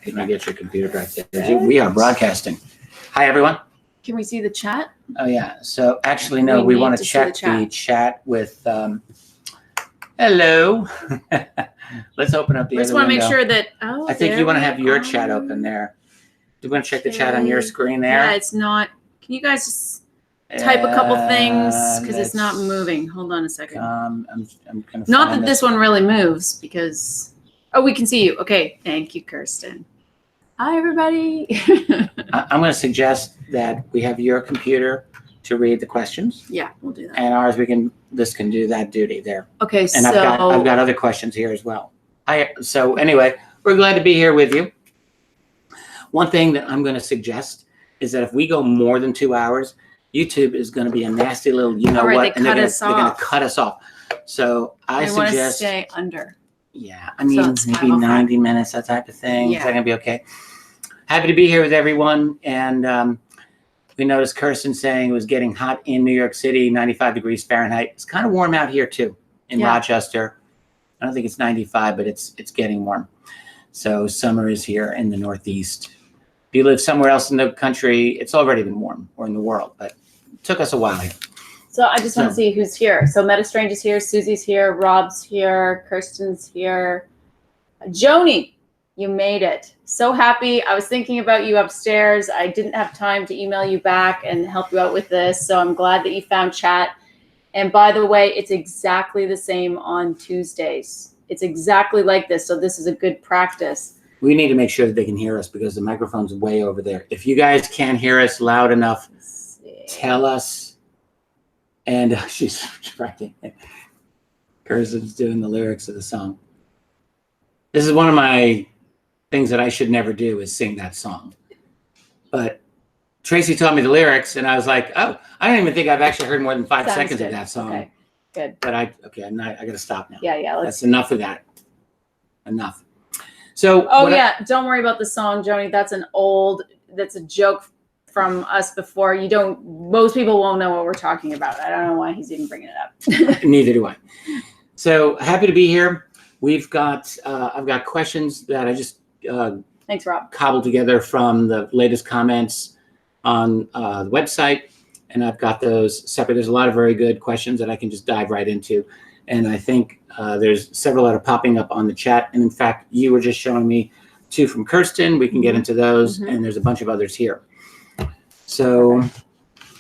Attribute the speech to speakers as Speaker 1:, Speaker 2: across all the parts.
Speaker 1: Can I get your computer back there? We are broadcasting. Hi, everyone.
Speaker 2: Can we see the chat?
Speaker 1: Oh, yeah. So actually, no, we want to check the chat with, hello. Let's open up the other window.
Speaker 2: We just want to make sure that,
Speaker 1: I think you want to have your chat open there. Do you want to check the chat on your screen there?
Speaker 2: Yeah, it's not. Can you guys just type a couple things? Because it's not moving. Hold on a second.
Speaker 1: I'm gonna
Speaker 2: not that this one really moves because, oh, we can see you. Okay. Thank you, Kirsten. Hi, everybody.
Speaker 1: I'm going to suggest that we have your computer to read the questions.
Speaker 2: Yeah, we'll do that.
Speaker 1: And ours, this can do that duty there.
Speaker 2: Okay,
Speaker 1: and
Speaker 2: so
Speaker 1: I've got other questions here as well. So anyway, we're glad to be here with you. One thing that I'm going to suggest is that if we go more than 2 hours, YouTube is going to be a nasty little, what, and they're going to cut us off. So I suggest
Speaker 2: want to stay under.
Speaker 1: Yeah, I mean, maybe 90 minutes, that type of thing. Yeah. Is that going to be okay? Happy to be here with everyone. And we noticed Kirsten saying it was getting hot in New York City, 95 degrees Fahrenheit. It's kind of warm out here, too, in Rochester. I don't think it's 95, but it's getting warm. So summer is here in the Northeast. If you live somewhere else in the country, it's already been warm, or in the world, but it took us a while here.
Speaker 2: So I just want to see who's here. So MetaStrange is here, Susie's here, Rob's here, Kirsten's here. Joni, you made it. So happy. I was thinking about you upstairs. I didn't have time to email you back and help you out with this. So I'm glad that you found chat. And by the way, it's exactly the same on Tuesdays. It's exactly like this. So this is a good practice.
Speaker 1: We need to make sure that they can hear us because the microphone's way over there. If you guys can't hear us loud enough, tell us. And she's writing. Kirsten's doing the lyrics of the song. This is one of my things that I should never do is sing that song. But Tracey taught me the lyrics, and I was like, oh, I don't even think I've actually heard more than 5 seconds of that song. Okay,
Speaker 2: good.
Speaker 1: But I got to stop now.
Speaker 2: Yeah.
Speaker 1: That's enough of that. Enough. So.
Speaker 2: Don't worry about the song, Joni. That's a joke from us before. Most people won't know what we're talking about. I don't know why he's even bringing it up.
Speaker 1: Neither do I. So happy to be here. We've got, I've got questions that I just
Speaker 2: thanks, Rob,
Speaker 1: cobbled together from the latest comments on the website. And I've got those separate. There's a lot of very good questions that I can just dive right into. And I think there's several that are popping up on the chat. And in fact, you were just showing me 2 from Kirsten. We can get into those. And there's a bunch of others here. So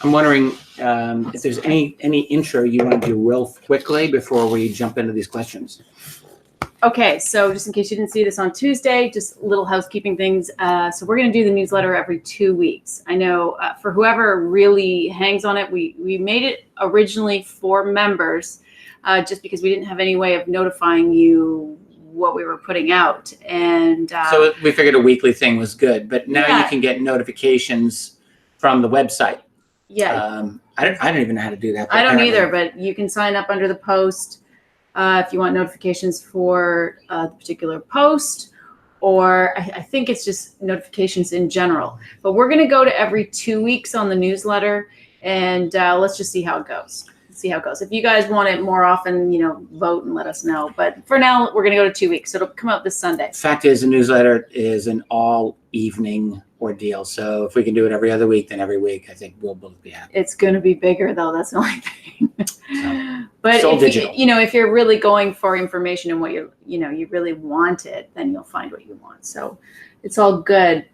Speaker 1: I'm wondering if there's any intro you want to do real quickly before we jump into these questions.
Speaker 2: Okay, so just in case you didn't see this on Tuesday, just little housekeeping things. So we're going to do the newsletter every 2 weeks. I know for whoever really hangs on it, we made it originally for members just because we didn't have any way of notifying you what we were putting out. And
Speaker 1: so we figured a weekly thing was good, but now you can get notifications from the website.
Speaker 2: Yeah.
Speaker 1: I don't even know how to do that.
Speaker 2: I don't either, but you can sign up under the post if you want notifications for the particular post, or I think it's just notifications in general. But we're going to go to every 2 weeks on the newsletter, and let's just see how it goes. If you guys want it more often, vote and let us know. But for now, we're going to go to 2 weeks. So it'll come out this Sunday.
Speaker 1: Fact is, the newsletter is an all evening ordeal. So if we can do it every other week, then every week, I think we'll both be happy.
Speaker 2: It's going to be bigger, though. That's the only thing. But
Speaker 1: if
Speaker 2: you're really going for information and what you really want it, then you'll find what you want. So it's all good.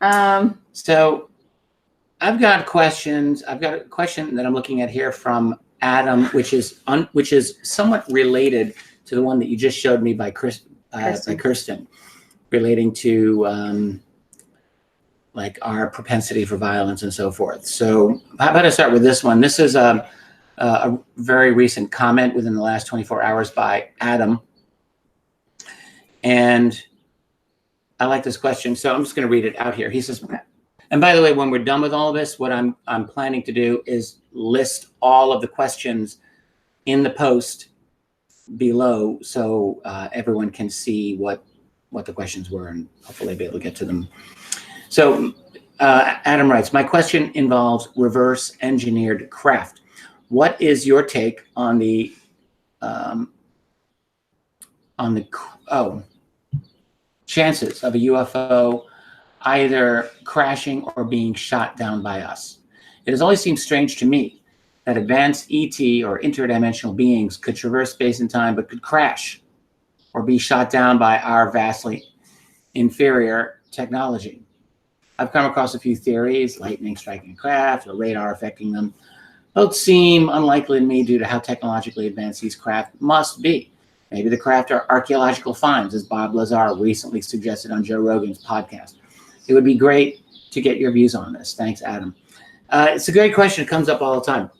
Speaker 1: So I've got questions. I've got a question that I'm looking at here from Adam, which is somewhat related to the one that you just showed me by Kirsten, relating to like our propensity for violence and so forth. So how about I start with this one? This is a very recent comment within the last 24 hours by Adam. And I like this question, so I'm just going to read it out here. He says, and by the way, when we're done with all of this, what I'm planning to do is list all of the questions in the post below so everyone can see what the questions were and hopefully be able to get to them. So Adam writes, my question involves reverse engineered craft. What is your take on the chances of a UFO either crashing or being shot down by us. It has always seemed strange to me that advanced ET or interdimensional beings could traverse space and time, but could crash or be shot down by our vastly inferior technology. I've come across a few theories, lightning striking a craft or radar affecting them. Both seem unlikely to me due to how technologically advanced these craft must be. Maybe the craft are archaeological finds, as Bob Lazar recently suggested on Joe Rogan's podcast. It would be great to get your views on this. Thanks, Adam. It's a great question. It comes up all the time.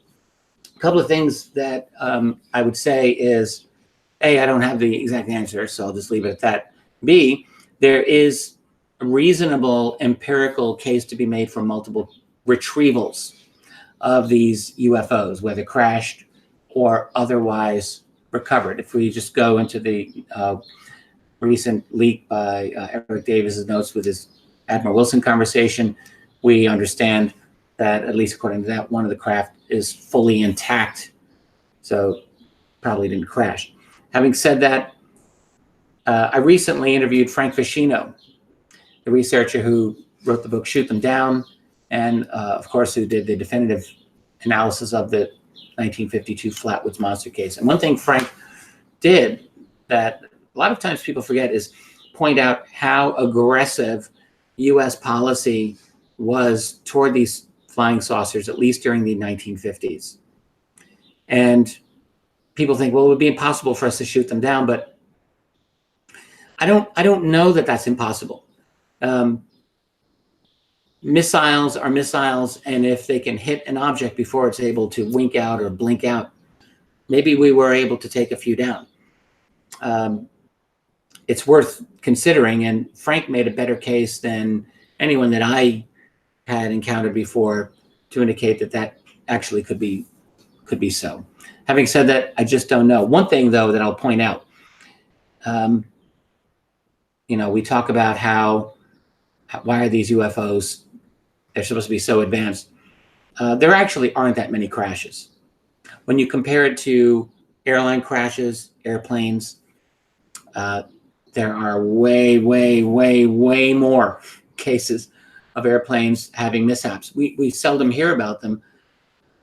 Speaker 1: A couple of things that I would say is, A, I don't have the exact answer, so I'll just leave it at that. B, there is a reasonable empirical case to be made for multiple retrievals of these UFOs, whether crashed or otherwise recovered. If we just go into the recent leak by Eric Davis's notes with his Admiral Wilson conversation, we understand that, at least according to that, one of the craft is fully intact, so probably didn't crash. Having said that, I recently interviewed Frank Ficino, the researcher who wrote the book Shoot Them Down, and of course who did the definitive analysis of the 1952 Flatwoods monster case. And one thing Frank did that a lot of times people forget is point out how aggressive U.S. policy was toward these flying saucers, at least during the 1950s. And people think, well, it would be impossible for us to shoot them down, but I don't know that that's impossible. Missiles are missiles, and if they can hit an object before it's able to wink out or blink out, maybe we were able to take a few down. It's worth considering, and Frank made a better case than anyone that I had encountered before to indicate that that actually could be so. Having said that, I just don't know. One thing, though, that I'll point out, we talk about why are these UFOs, they're supposed to be so advanced. There actually aren't that many crashes. When you compare it to airline crashes, airplanes, there are way, way, way, way more cases of airplanes having mishaps. We seldom hear about them,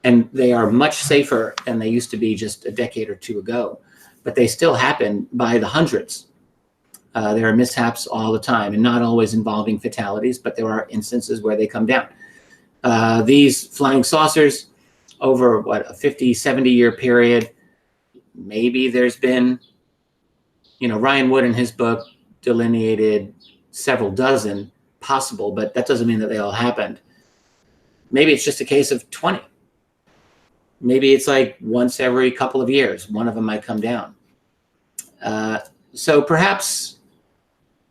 Speaker 1: and they are much safer than they used to be just a decade or two ago, but they still happen by the hundreds. There are mishaps all the time, and not always involving fatalities, but there are instances where they come down. These flying saucers, over a 50, 70-year period, maybe there's been, Ryan Wood in his book delineated several dozen possible, but that doesn't mean that they all happened. Maybe it's just a case of 20. Maybe it's like once every couple of years, one of them might come down. So perhaps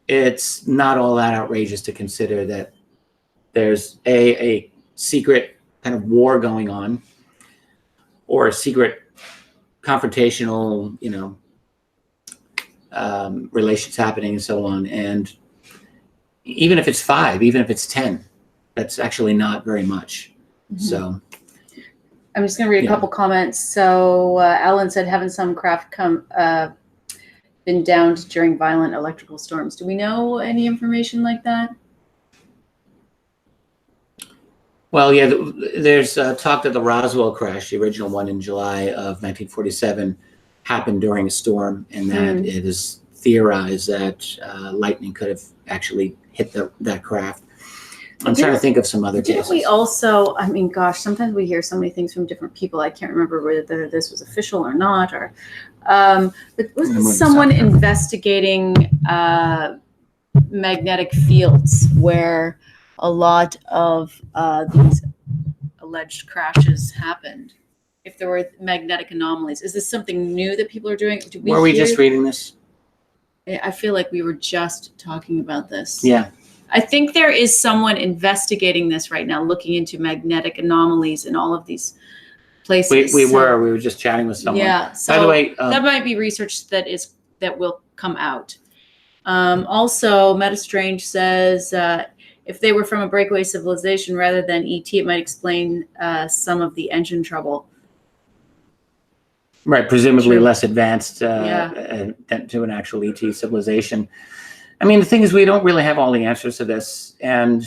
Speaker 1: it's not all that outrageous to consider that there's a secret kind of war going on, or a secret confrontational, relations happening and so on. And even if it's 5, even if it's 10, that's actually not very much. Mm-hmm. So
Speaker 2: I'm just going to read a couple comments. So Alan said, haven't some craft been downed during violent electrical storms? Do we know any information like that?
Speaker 1: Well, yeah, there's talk that the Roswell crash, the original one in July of 1947, happened during a storm, and that it is theorized that lightning could have actually hit that craft. I'm trying to think of some other cases.
Speaker 2: We also, sometimes we hear so many things from different people. I can't remember whether this was official or not, or but was someone investigating magnetic fields where a lot of these alleged crashes happened? If there were magnetic anomalies, is this something new that people are doing?
Speaker 1: Were we just reading this?
Speaker 2: I feel like we were just talking about this.
Speaker 1: Yeah.
Speaker 2: I think there is someone investigating this right now, looking into magnetic anomalies in all of these places.
Speaker 1: We were just chatting with someone.
Speaker 2: Yeah. So
Speaker 1: by the way,
Speaker 2: that might be research that will come out. Also, MetaStrange says if they were from a breakaway civilization rather than ET, it might explain some of the engine trouble.
Speaker 1: Right, presumably less advanced than to an actual ET civilization. I mean, the thing is, we don't really have all the answers to this, and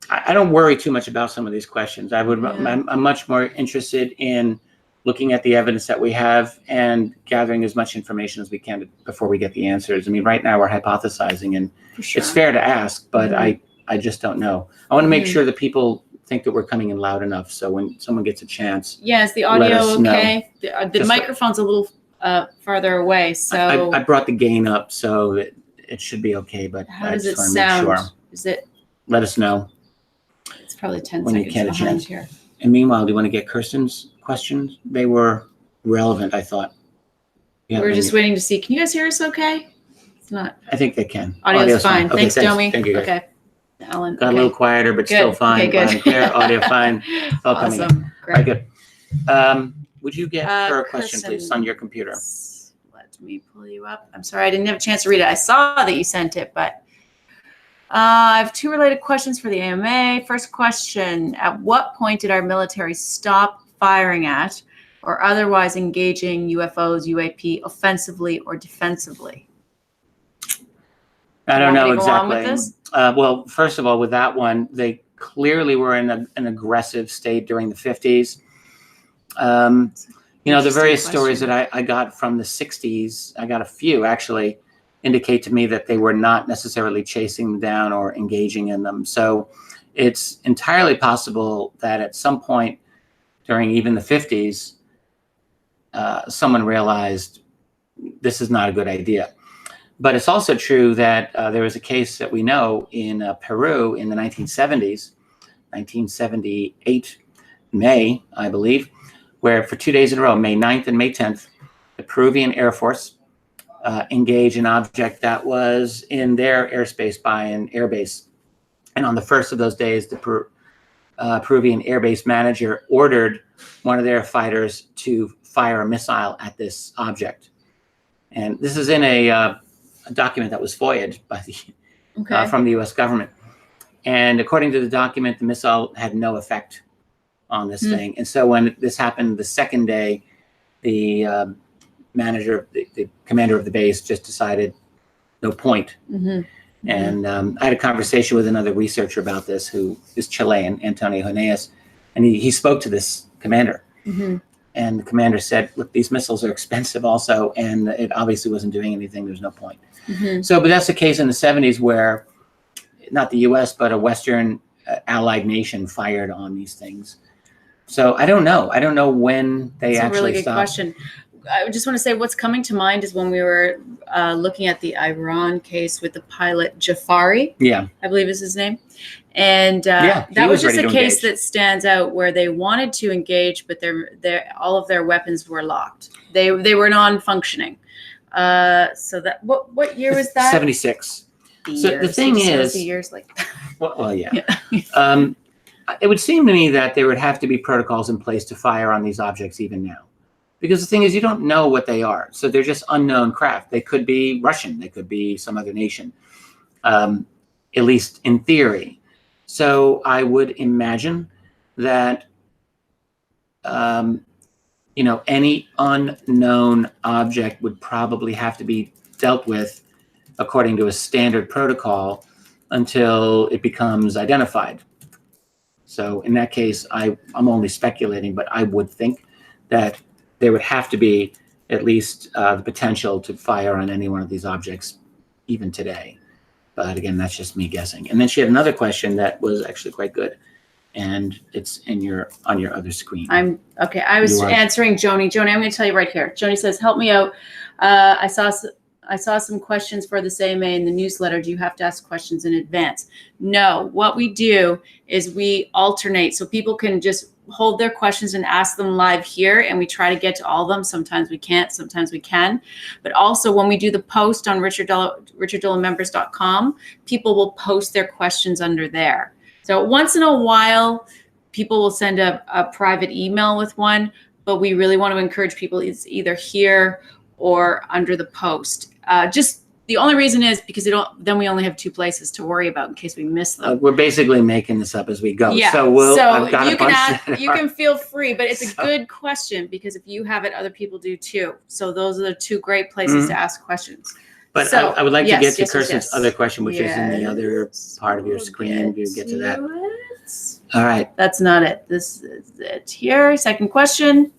Speaker 1: I don't worry too much about some of these questions. I'm much more interested in looking at the evidence that we have and gathering as much information as we can before we get the answers. I mean, right now we're hypothesizing, and it's fair to ask, but I just don't know. I want to make sure that people think that we're coming in loud enough, so when someone gets a chance,
Speaker 2: is the audio okay? The microphone's a little farther away, so
Speaker 1: I brought the gain up so that it should be okay. But
Speaker 2: how does it sound?
Speaker 1: Make sure.
Speaker 2: Is it?
Speaker 1: Let us know.
Speaker 2: It's probably 10
Speaker 1: when
Speaker 2: seconds
Speaker 1: you get a
Speaker 2: behind
Speaker 1: chance.
Speaker 2: here.
Speaker 1: And meanwhile, do you want to get Kirsten's questions? They were relevant, I thought.
Speaker 2: We're just waiting to see. Can you guys hear us okay? It's not.
Speaker 1: I think they can.
Speaker 2: Audio's fine.
Speaker 1: Okay,
Speaker 2: Thanks, Domi.
Speaker 1: Thank you, guys.
Speaker 2: Okay. Alan.
Speaker 1: Got a little quieter, but still fine.
Speaker 2: Okay, good.
Speaker 1: Clear, audio fine. It's all coming in.
Speaker 2: Awesome. Great.
Speaker 1: All right, good. Would you get her a question,
Speaker 2: Kirsten,
Speaker 1: please, on your computer?
Speaker 2: Let me pull you up. I'm sorry, I didn't have a chance to read it. I saw that you sent it, but I have two related questions for the AMA. First question, at what point did our military stop firing at or otherwise engaging UFOs, UAP offensively or defensively?
Speaker 1: I don't know
Speaker 2: exactly. Go on with
Speaker 1: exactly.
Speaker 2: this?
Speaker 1: Well, first of all, with that one, they clearly were in an aggressive state during the 50s. You know, the various stories that I got from the 60s, I got a few actually, indicate to me that they were not necessarily chasing them down or engaging in them. So it's entirely possible that at some point during even the 50s, someone realized this is not a good idea. But it's also true that there was a case that we know in Peru in the 1970s, 1978 May, I believe, where for 2 days in a row, May 9th and May 10th, the Peruvian Air Force engaged an object that was in their airspace by an airbase. And on the first of those days, the Peruvian airbase manager ordered one of their fighters to fire a missile at this object. And this is in a document that was FOIA'd by the, from the U.S. government. And according to the document, the missile had no effect on this thing. And so when this happened the second day, the manager, the commander of the base just decided no point. And I had a conversation with another researcher about this who is Chilean, Antonio Huneas, and he spoke to this commander. And the commander said, look, these missiles are expensive also, and it obviously wasn't doing anything. There's no point. So, but that's the case in the 70s where not the U.S., but a Western allied nation fired on these things. So I don't know. I don't know when they actually stopped. That's a really good question.
Speaker 2: I just want to say what's coming to mind is when we were looking at the Iran case with the pilot Jafari. I believe is his name. And that was just a case that stands out where they wanted to engage, but all of their weapons were locked. They were non-functioning. So that what year was that?
Speaker 1: 76. So the thing is,
Speaker 2: years like that.
Speaker 1: Well, yeah. It would seem to me that there would have to be protocols in place to fire on these objects even now. Because the thing is, you don't know what they are. So they're just unknown craft. They could be Russian. They could be some other nation, at least in theory. So I would imagine that, you know, any unknown object would probably have to be dealt with according to a standard protocol until it becomes identified. So in that case, I'm only speculating, but I would think that there would have to be at least the potential to fire on any one of these objects even today. But again, that's just me guessing. And then she had another question that was actually quite good. And it's on your other screen.
Speaker 2: I was answering Joni. Joni, I'm going to tell you right here. Joni says, help me out. I saw some questions for this AMA in the newsletter. Do you have to ask questions in advance? No. What we do is we alternate so people can just hold their questions and ask them live here, and we try to get to all of them. Sometimes we can't, sometimes we can. But also when we do the post on richarddolanmembers.com, people will post their questions under there. So once in a while, people will send a private email with one, but we really want to encourage people it's either here or under the post. Just The only reason is because then we only have 2 places to worry about in case we miss them.
Speaker 1: We're basically making this up as we go.
Speaker 2: Yeah.
Speaker 1: So I've got
Speaker 2: you
Speaker 1: a bunch
Speaker 2: you can feel free, but it's a good question because if you have it, other people do too. So those are the 2 great places to ask questions.
Speaker 1: But
Speaker 2: so,
Speaker 1: I would like to get to
Speaker 2: yes,
Speaker 1: Kirsten's other question, which is in the other part of your screen. You get to that. All right.
Speaker 2: That's not it. This is it here. Second question.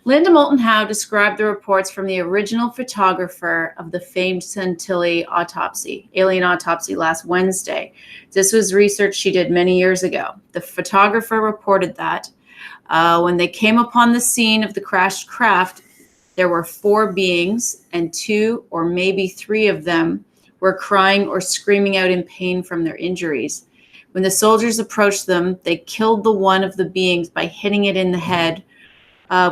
Speaker 2: Linda Moulton Howe described the reports from the original photographer of the famed Santilli alien autopsy last Wednesday. This was research she did many years ago. The photographer reported that when they came upon the scene of the crashed craft, there were 4 beings and 2 or maybe 3 of them were crying or screaming out in pain from their injuries. When the soldiers approached them, they killed the one of the beings by hitting it in the head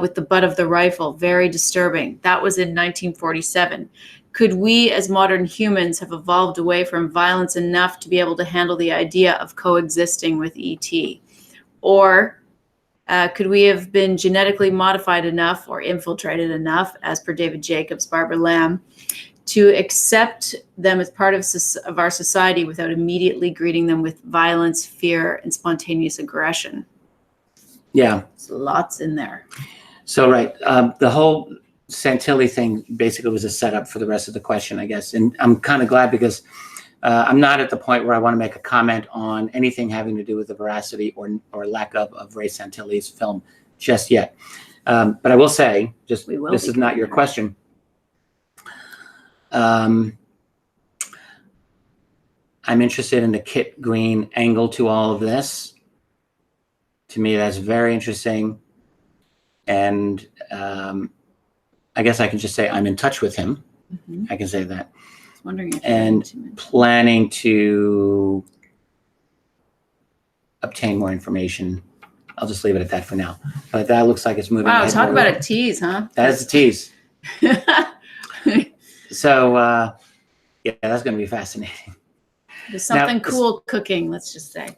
Speaker 2: with the butt of the rifle. Very disturbing. That was in 1947. Could we as modern humans have evolved away from violence enough to be able to handle the idea of coexisting with ET? Or could we have been genetically modified enough or infiltrated enough, as per David Jacobs, Barbara Lamb, to accept them as part of our society without immediately greeting them with violence, fear, and spontaneous aggression?
Speaker 1: Yeah.
Speaker 2: There's lots in there.
Speaker 1: So, right. The whole Santilli thing basically was a setup for the rest of the question, I guess. And I'm kind of glad because I'm not at the point where I want to make a comment on anything having to do with the veracity or lack of Ray Santilli's film just yet. But I will say, this is not your question. I'm interested in the Kit Green angle to all of this. To me, that's very interesting. And I guess I can just say I'm in touch with him. Mm-hmm. I can say that.
Speaker 2: Wondering if
Speaker 1: and planning to obtain more information. I'll just leave it at that for now. But that looks like it's moving.
Speaker 2: Wow, talk about a tease, huh?
Speaker 1: That is a tease. So, yeah, that's going to be fascinating.
Speaker 2: There's something cool cooking, let's just say.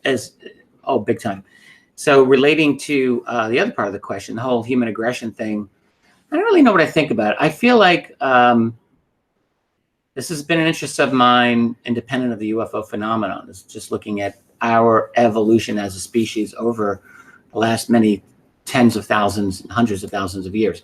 Speaker 1: Big time. So relating to the other part of the question, the whole human aggression thing, I don't really know what I think about it. I feel like this has been an interest of mine, independent of the UFO phenomenon. It's just looking at our evolution as a species over the last many tens of thousands, hundreds of thousands of years.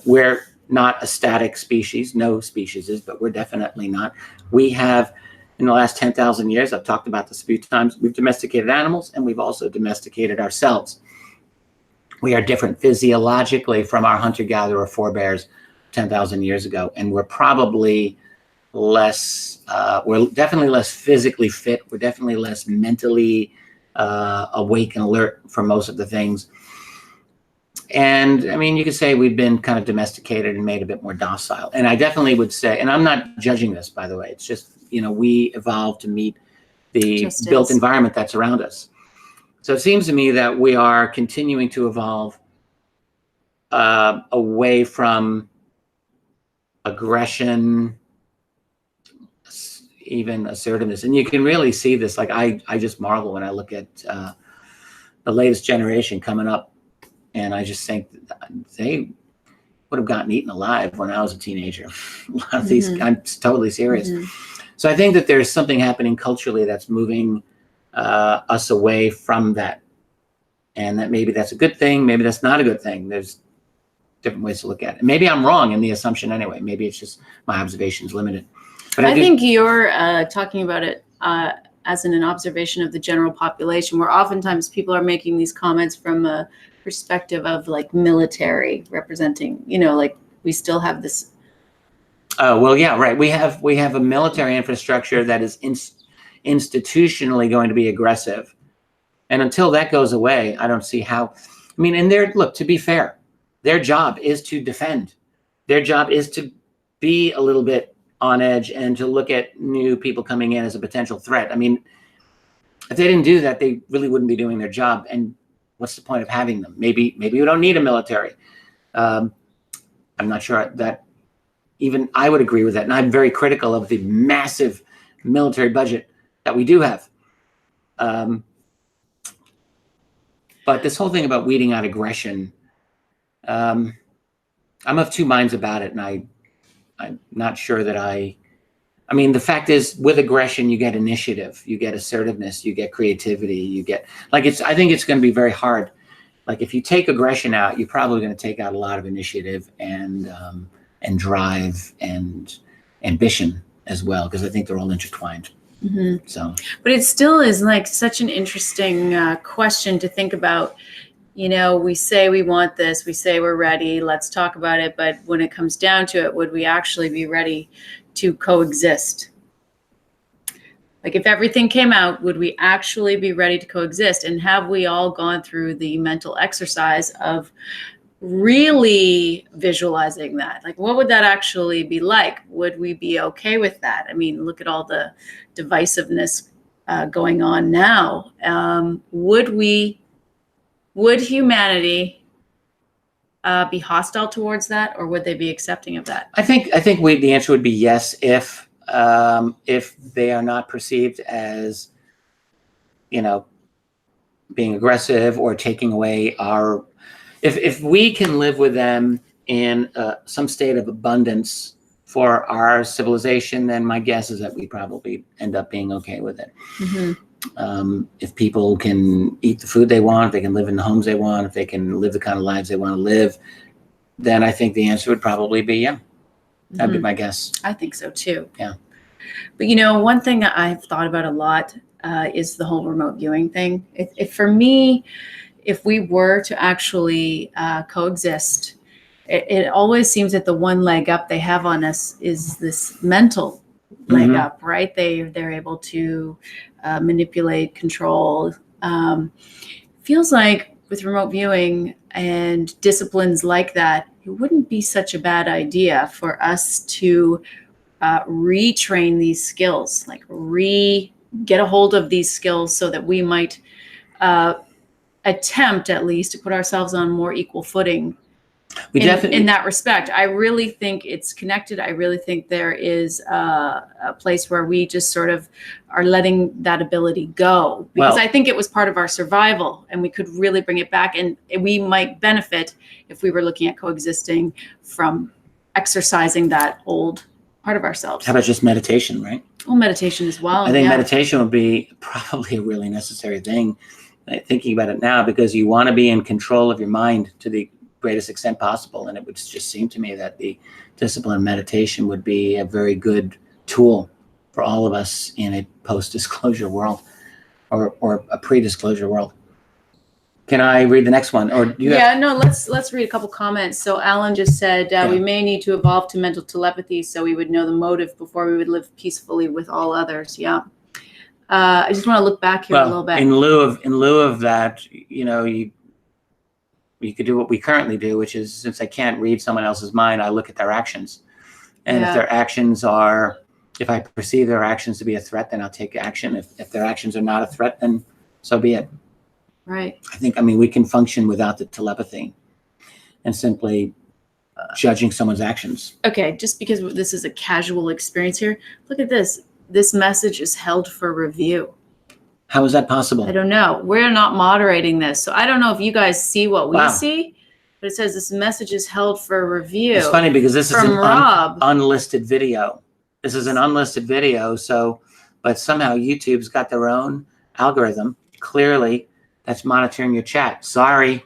Speaker 1: We're not a static species. No species is, but we're definitely not. We have, in the last 10,000 years, I've talked about this a few times, we've domesticated animals and we've also domesticated ourselves. We are different physiologically from our hunter-gatherer forebears 10,000 years ago. And we're probably we're definitely less physically fit. We're definitely less mentally awake and alert for most of the things. And I mean, you could say we've been kind of domesticated and made a bit more docile. And I definitely would say, and I'm not judging this, by the way, it's just, we evolved to meet the built environment that's around us. So it seems to me that we are continuing to evolve away from aggression, even assertiveness. And you can really see this. Like I just marvel when I look at the latest generation coming up. And I just think they would have gotten eaten alive when I was a teenager. A lot of these, I'm totally serious. So I think that there's something happening culturally that's moving us away from that. And that maybe that's a good thing. Maybe that's not a good thing. There's different ways to look at it. Maybe I'm wrong in the assumption anyway. Maybe it's just my observation is limited. But
Speaker 2: I think you're talking about it as an observation of the general population, where oftentimes people are making these comments from a perspective of like military representing, like we still have this.
Speaker 1: Oh, well, yeah, right. We have a military infrastructure that is institutionally going to be aggressive. And until that goes away, I don't see how. I mean, and look, to be fair, their job is to defend. Their job is to be a little bit on edge and to look at new people coming in as a potential threat. I mean, if they didn't do that, they really wouldn't be doing their job. And what's the point of having them? Maybe we don't need a military. I'm not sure that even I would agree with that. And I'm very critical of the massive military budget that we do have. But this whole thing about weeding out aggression, I'm of two minds about it. And I'm not sure that I mean, the fact is, with aggression, you get initiative, you get assertiveness, you get creativity, you get, like, I think it's going to be very hard. Like, if you take aggression out, you're probably going to take out a lot of initiative and drive and ambition as well, because I think they're all intertwined.
Speaker 2: Mm-hmm.
Speaker 1: So,
Speaker 2: but it still is like such an interesting question to think about. You know, we say we want this, we say we're ready, let's talk about it. But when it comes down to it, would we actually be ready to coexist? Like, if everything came out, would we actually be ready to coexist? And have we all gone through the mental exercise of really visualizing that? Like, what would that actually be like? Would we be okay with that? I mean, look at all the divisiveness going on now. Would humanity be hostile towards that, or would they be accepting of that?
Speaker 1: I think the answer would be yes, if they are not perceived as, you know, being aggressive or taking away our, if we can live with them in some state of abundance for our civilization, then my guess is that we probably end up being okay with it.
Speaker 2: Mm-hmm.
Speaker 1: If people can eat the food they want, if they can live in the homes they want, if they can live the kind of lives they want to live, then I think the answer would probably be yeah. That'd be my guess.
Speaker 2: I think so too.
Speaker 1: Yeah.
Speaker 2: But, you know, one thing that I've thought about a lot is the whole remote viewing thing. If for me, if we were to actually coexist, it always seems that the one leg up they have on us is this mental leg up, right? They're able to manipulate, control. Feels like with remote viewing and disciplines like that, it wouldn't be such a bad idea for us to retrain these skills, like get a hold of these skills so that we might attempt at least to put ourselves on more equal footing. In that respect, I really think it's connected. I really think there is a place where we just sort of are letting that ability go, because I think it was part of our survival and we could really bring it back, and we might benefit if we were looking at coexisting from exercising that old part of ourselves.
Speaker 1: How about just meditation, right?
Speaker 2: Well, meditation as well.
Speaker 1: I think meditation would be probably a really necessary thing, thinking about it now, because you want to be in control of your mind to the greatest extent possible. And it would just seem to me that the discipline of meditation would be a very good tool for all of us in a post-disclosure world or a pre-disclosure world. Can I read the next one? Or do you
Speaker 2: let's read a couple comments. So Alan just said, we may need to evolve to mental telepathy so we would know the motive before we would live peacefully with all others. Yeah. I just want to look back here a little bit.
Speaker 1: In lieu of that, you know, you could do what we currently do, which is, since I can't read someone else's mind, I look at their actions. And if their actions are, if I perceive their actions to be a threat, then I'll take action. If their actions are not a threat, then so be it.
Speaker 2: Right.
Speaker 1: I mean, we can function without the telepathy and simply judging someone's actions.
Speaker 2: Okay, just because this is a casual experience here, look at this. This message is held for review.
Speaker 1: How is that possible?
Speaker 2: I don't know. We're not moderating this. So I don't know if you guys see what we see, but it says this message is held for review.
Speaker 1: It's funny because this is an
Speaker 2: Rob.
Speaker 1: unlisted video. This is an unlisted video. But somehow YouTube's got their own algorithm, clearly, that's monitoring your chat. Sorry.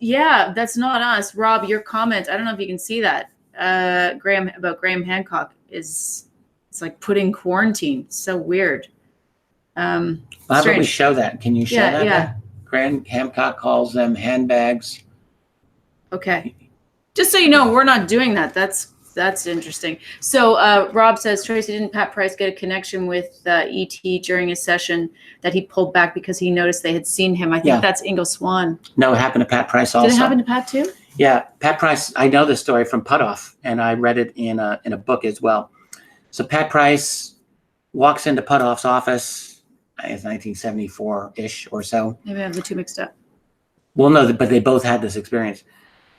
Speaker 2: That's not us. Rob, your comment, I don't know if you can see that. Graham Hancock it's like putting quarantine. So weird.
Speaker 1: How about we show that? Can you show that?
Speaker 2: Yeah.
Speaker 1: Graham Hancock calls them handbags.
Speaker 2: Okay. Just so you know, we're not doing that. That's interesting. So Rob says, Tracey, didn't Pat Price get a connection with ET during a session that he pulled back because he noticed they had seen him? I think that's Ingo Swann.
Speaker 1: No, it happened to Pat Price also.
Speaker 2: Did it happen to Pat too?
Speaker 1: Yeah, Pat Price. I know this story from Putoff, and I read it in a book as well. So Pat Price walks into Putoff's office. It's 1974-ish or so.
Speaker 2: Maybe I have the two mixed up.
Speaker 1: Well, no, but they both had this experience.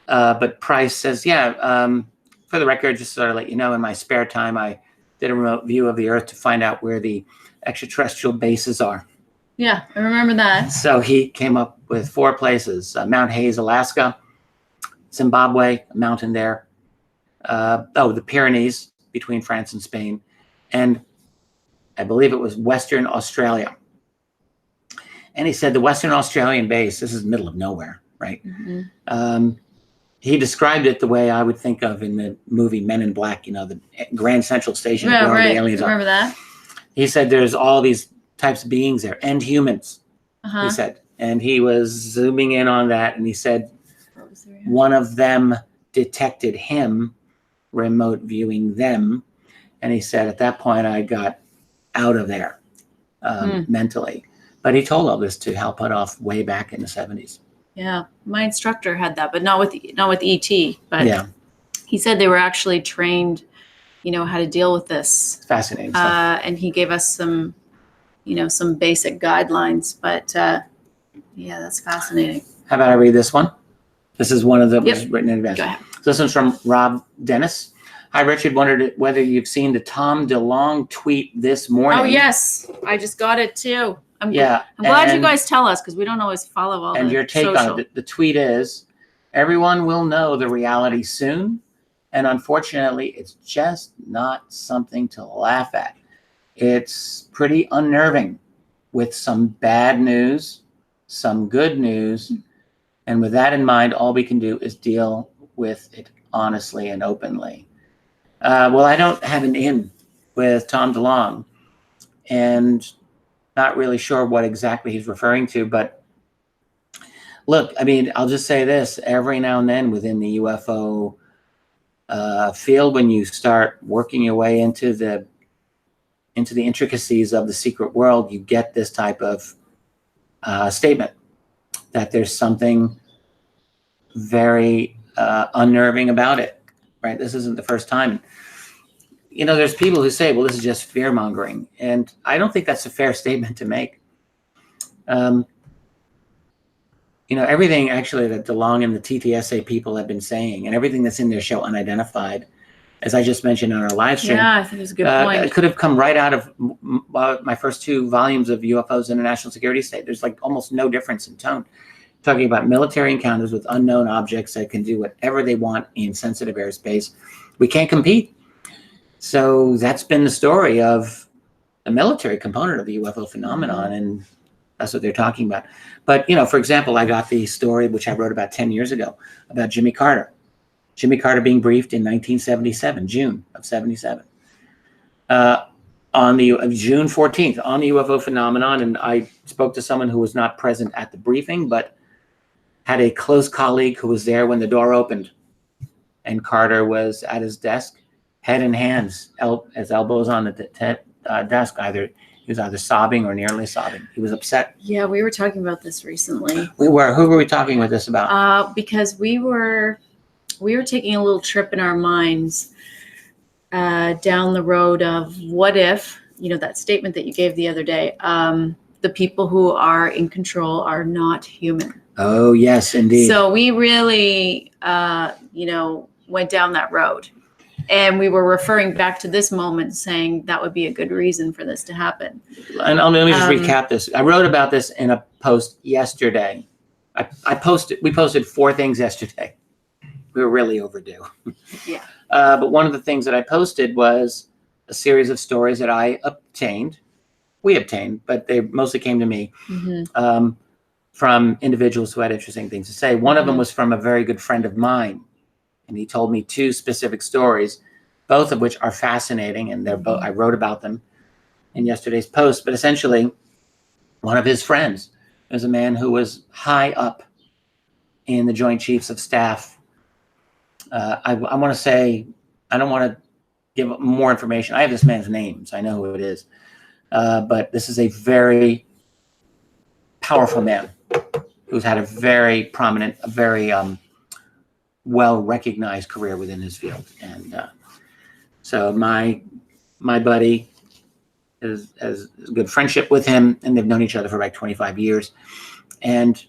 Speaker 1: But Price says, for the record, just to let you know, in my spare time, I did a remote view of the Earth to find out where the extraterrestrial bases are.
Speaker 2: Yeah, I remember that.
Speaker 1: So he came up with 4 places: Mount Hayes, Alaska, Zimbabwe, a mountain there. The Pyrenees, between France and Spain, and I believe it was Western Australia. And he said the Western Australian base, this is middle of nowhere, right? He described it the way I would think of in the movie Men in Black, you know, the Grand Central Station where the aliens are.
Speaker 2: Remember that?
Speaker 1: He said there's all these types of beings there, and humans, he said. And he was zooming in on that, and he said one of them detected him, remote viewing them. And he said, at that point, I got out of there mentally. But he told all this to Hal Puthoff way back in the 70s.
Speaker 2: Yeah, my instructor had that, but not with ET. But
Speaker 1: yeah,
Speaker 2: he said they were actually trained, you know, how to deal with this.
Speaker 1: It's fascinating stuff.
Speaker 2: And he gave us some, you know, some basic guidelines. But yeah, that's fascinating.
Speaker 1: How about I read this one? This is one of the was written in advance.
Speaker 2: Go ahead.
Speaker 1: So this one's from Rob Dennis. Hi, Richard. Wondered whether you've seen the Tom DeLonge tweet this morning.
Speaker 2: Oh yes, I just got it too. I'm
Speaker 1: glad
Speaker 2: you guys tell us because we don't always follow all.
Speaker 1: And your take on it. The tweet is, everyone will know the reality soon, and unfortunately, it's just not something to laugh at. It's pretty unnerving, with some bad news, some good news, and with that in mind, all we can do is deal with it honestly and openly. Well, I don't have an in with Tom DeLonge, and not really sure what exactly he's referring to, but look, I mean, I'll just say this: every now and then within the UFO field, when you start working your way into the intricacies of the secret world, you get this type of statement that there's something very unnerving about it, right? This isn't the first time. You know, there's people who say, well, this is just fear mongering. And I don't think that's a fair statement to make. You know, everything actually that DeLonge and the TTSA people have been saying, and everything that's in their show Unidentified, as I just mentioned on our live stream.
Speaker 2: Yeah, I think it's a good point.
Speaker 1: It could have come right out of my first 2 volumes of UFOs in a National Security State. There's like almost no difference in tone. Talking about military encounters with unknown objects that can do whatever they want in sensitive airspace. We can't compete. So that's been the story of the military component of the UFO phenomenon, and that's what they're talking about. But, you know, for example, I got the story, which I wrote about 10 years ago, about Jimmy Carter. Jimmy Carter being briefed in 1977, June of 77. On the June 14th, on the UFO phenomenon, and I spoke to someone who was not present at the briefing, but had a close colleague who was there when the door opened, and Carter was at his desk, head in hands, his elbows on the desk. He was either sobbing or nearly sobbing. He was upset.
Speaker 2: Yeah, we were talking about this recently.
Speaker 1: We were. Who were we talking with this about?
Speaker 2: Because we were taking a little trip in our minds down the road of what if, you know, that statement that you gave the other day, the people who are in control are not human.
Speaker 1: Oh, yes, indeed.
Speaker 2: So we really, you know, went down that road. And we were referring back to this moment, saying that would be a good reason for this to happen.
Speaker 1: And let me just recap this. I wrote about this in a post yesterday. We posted 4 things yesterday. We were really overdue.
Speaker 2: Yeah.
Speaker 1: But one of the things that I posted was a series of stories that I obtained. We obtained, but they mostly came to me from individuals who had interesting things to say. One of them was from a very good friend of mine. And he told me 2 specific stories, both of which are fascinating, and they're both. I wrote about them in yesterday's post. But essentially, one of his friends is a man who was high up in the Joint Chiefs of Staff. I want to say, I don't want to give more information. I have this man's name, so I know who it is. But this is a very powerful man who's had a very prominent, a very well-recognized career within his field. And so my buddy has a good friendship with him, and they've known each other for about 25 years. And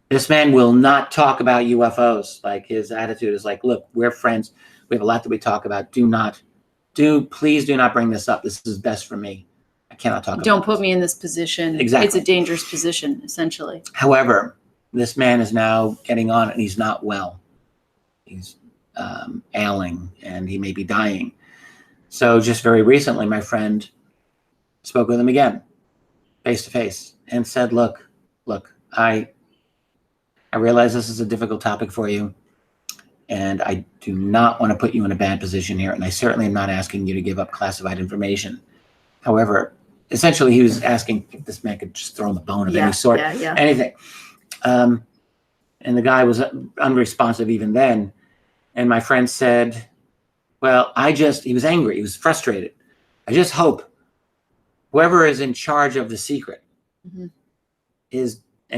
Speaker 1: this man will not talk about UFOs. Like, his attitude is like, look, we're friends. We have a lot that we talk about. Please do not bring this up. This is best for me. I cannot talk about
Speaker 2: Don't put me in this position.
Speaker 1: Exactly.
Speaker 2: It's a dangerous position, essentially.
Speaker 1: However, this man is now getting on, and he's not well. He's ailing, and he may be dying. So just very recently, my friend spoke with him again, face to face, and said, look, I realize this is a difficult topic for you, and I do not want to put you in a bad position here, and I certainly am not asking you to give up classified information. However, essentially, he was asking if this man could just throw him a bone of any sort, anything. And the guy was unresponsive even then. And my friend said, well, he was angry. He was frustrated. I just hope whoever is in charge of the secret and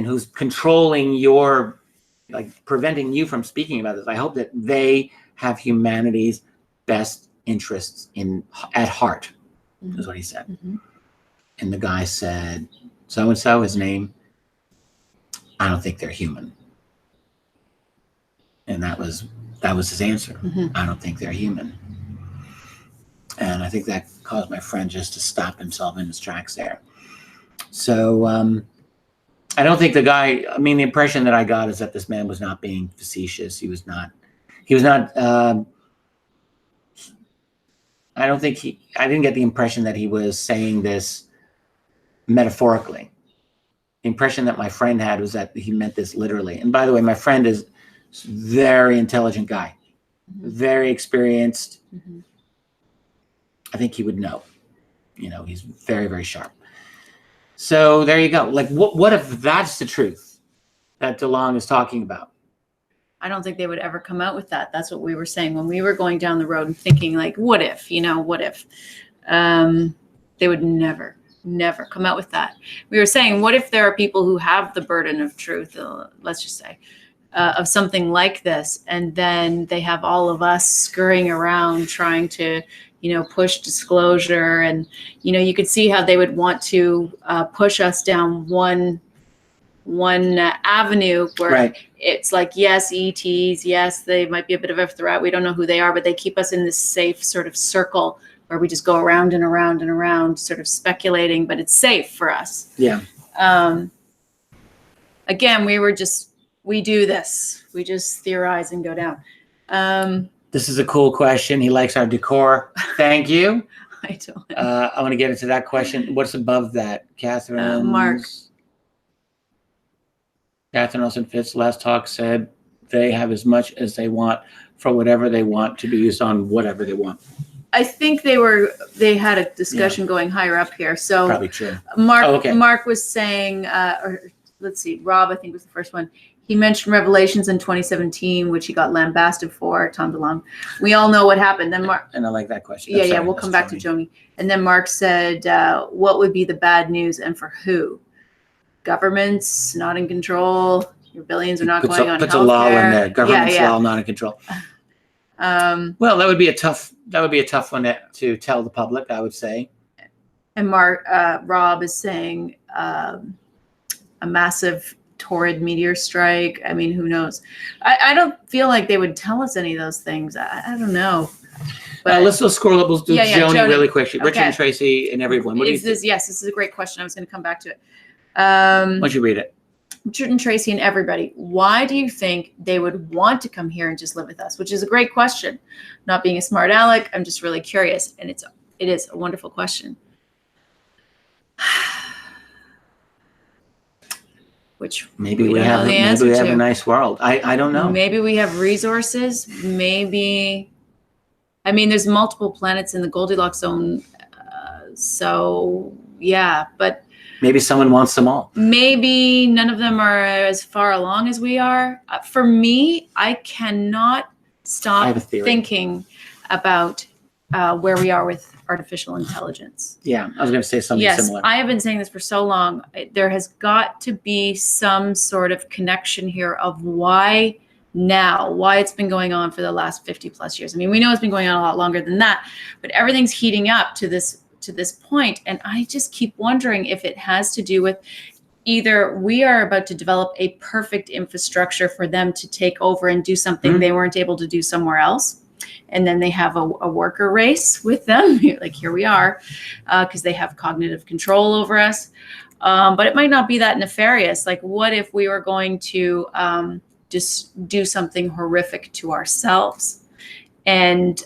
Speaker 1: who's controlling your, like preventing you from speaking about this, I hope that they have humanity's best interests at heart, is what he said. And the guy said, so-and-so, his name, I don't think they're human. And that was his answer. I don't think they're human. And I think that caused my friend just to stop himself in his tracks there. So I don't think the impression that I got is that this man was not being facetious. I didn't get the impression that he was saying this metaphorically. The impression that my friend had was that he meant this literally. And by the way, my friend is a very intelligent guy, very experienced. I think he would know. He's very, very sharp. So there you go. Like, what if that's the truth that Dolan is talking about?
Speaker 2: I don't think they would ever come out with that. That's what we were saying when we were going down the road and thinking, like, what if? They would never come out with that. We were saying, what if there are people who have the burden of truth, let's just say, of something like this, and then they have all of us scurrying around trying to, push disclosure, and, you could see how they would want to push us down one avenue where it's like, yes, ETs, yes, they might be a bit of a threat. We don't know who they are, but they keep us in this safe sort of circle where we just go around and around and around, sort of speculating, but it's safe for us.
Speaker 1: Yeah.
Speaker 2: Again, we do this. We just theorize and go down.
Speaker 1: This is a cool question. He likes our decor. Thank you.
Speaker 2: I don't know.
Speaker 1: I want to get into that question. What's above that? Catherine?
Speaker 2: Mark.
Speaker 1: Catherine Olsen Fitz last talk said they have as much as they want for whatever they want to be used on whatever they want.
Speaker 2: I think they had a discussion going higher up here. So
Speaker 1: probably true.
Speaker 2: Mark was saying, or let's see, Rob, I think was the first one. He mentioned Revelations in 2017, which he got lambasted for, Tom DeLong. We all know what happened. Then Mark,
Speaker 1: and I like that question.
Speaker 2: We'll come back to Joni. And then Mark said, what would be the bad news and for who? Governments not in control. Your billions are not going on healthcare. Puts a law in there.
Speaker 1: Government's law not in control. Well, that would be a tough one to tell the public, I would say.
Speaker 2: And Rob is saying a massive torrid meteor strike. I mean, who knows? I don't feel like they would tell us any of those things. I don't know. But
Speaker 1: let's scroll up. We'll do Joni really quick. Richard and Tracey and everyone.
Speaker 2: Yes, this is a great question. I was going to come back to it.
Speaker 1: Why don't you read it?
Speaker 2: Richard and Tracey and everybody, why do you think they would want to come here and just live with us? Which is a great question. Not being a smart aleck, I'm just really curious, and it is a wonderful question. Which
Speaker 1: maybe we have a nice world. I don't know.
Speaker 2: Maybe we have resources. Maybe, I mean, there's multiple planets in the Goldilocks zone. So yeah, but
Speaker 1: maybe someone wants them all.
Speaker 2: Maybe none of them are as far along as we are. For me, I cannot stop thinking about where we are with artificial intelligence.
Speaker 1: Yeah, I was going to say something similar.
Speaker 2: I have been saying this for so long. There has got to be some sort of connection here of why it's been going on for the last 50 plus years. I mean, we know it's been going on a lot longer than that, but everything's heating up to this point. And I just keep wondering if it has to do with either we are about to develop a perfect infrastructure for them to take over and do something they weren't able to do somewhere else. And then they have a worker race with them. Like, here we are, because they have cognitive control over us. But it might not be that nefarious. Like, what if we were going to just do something horrific to ourselves? And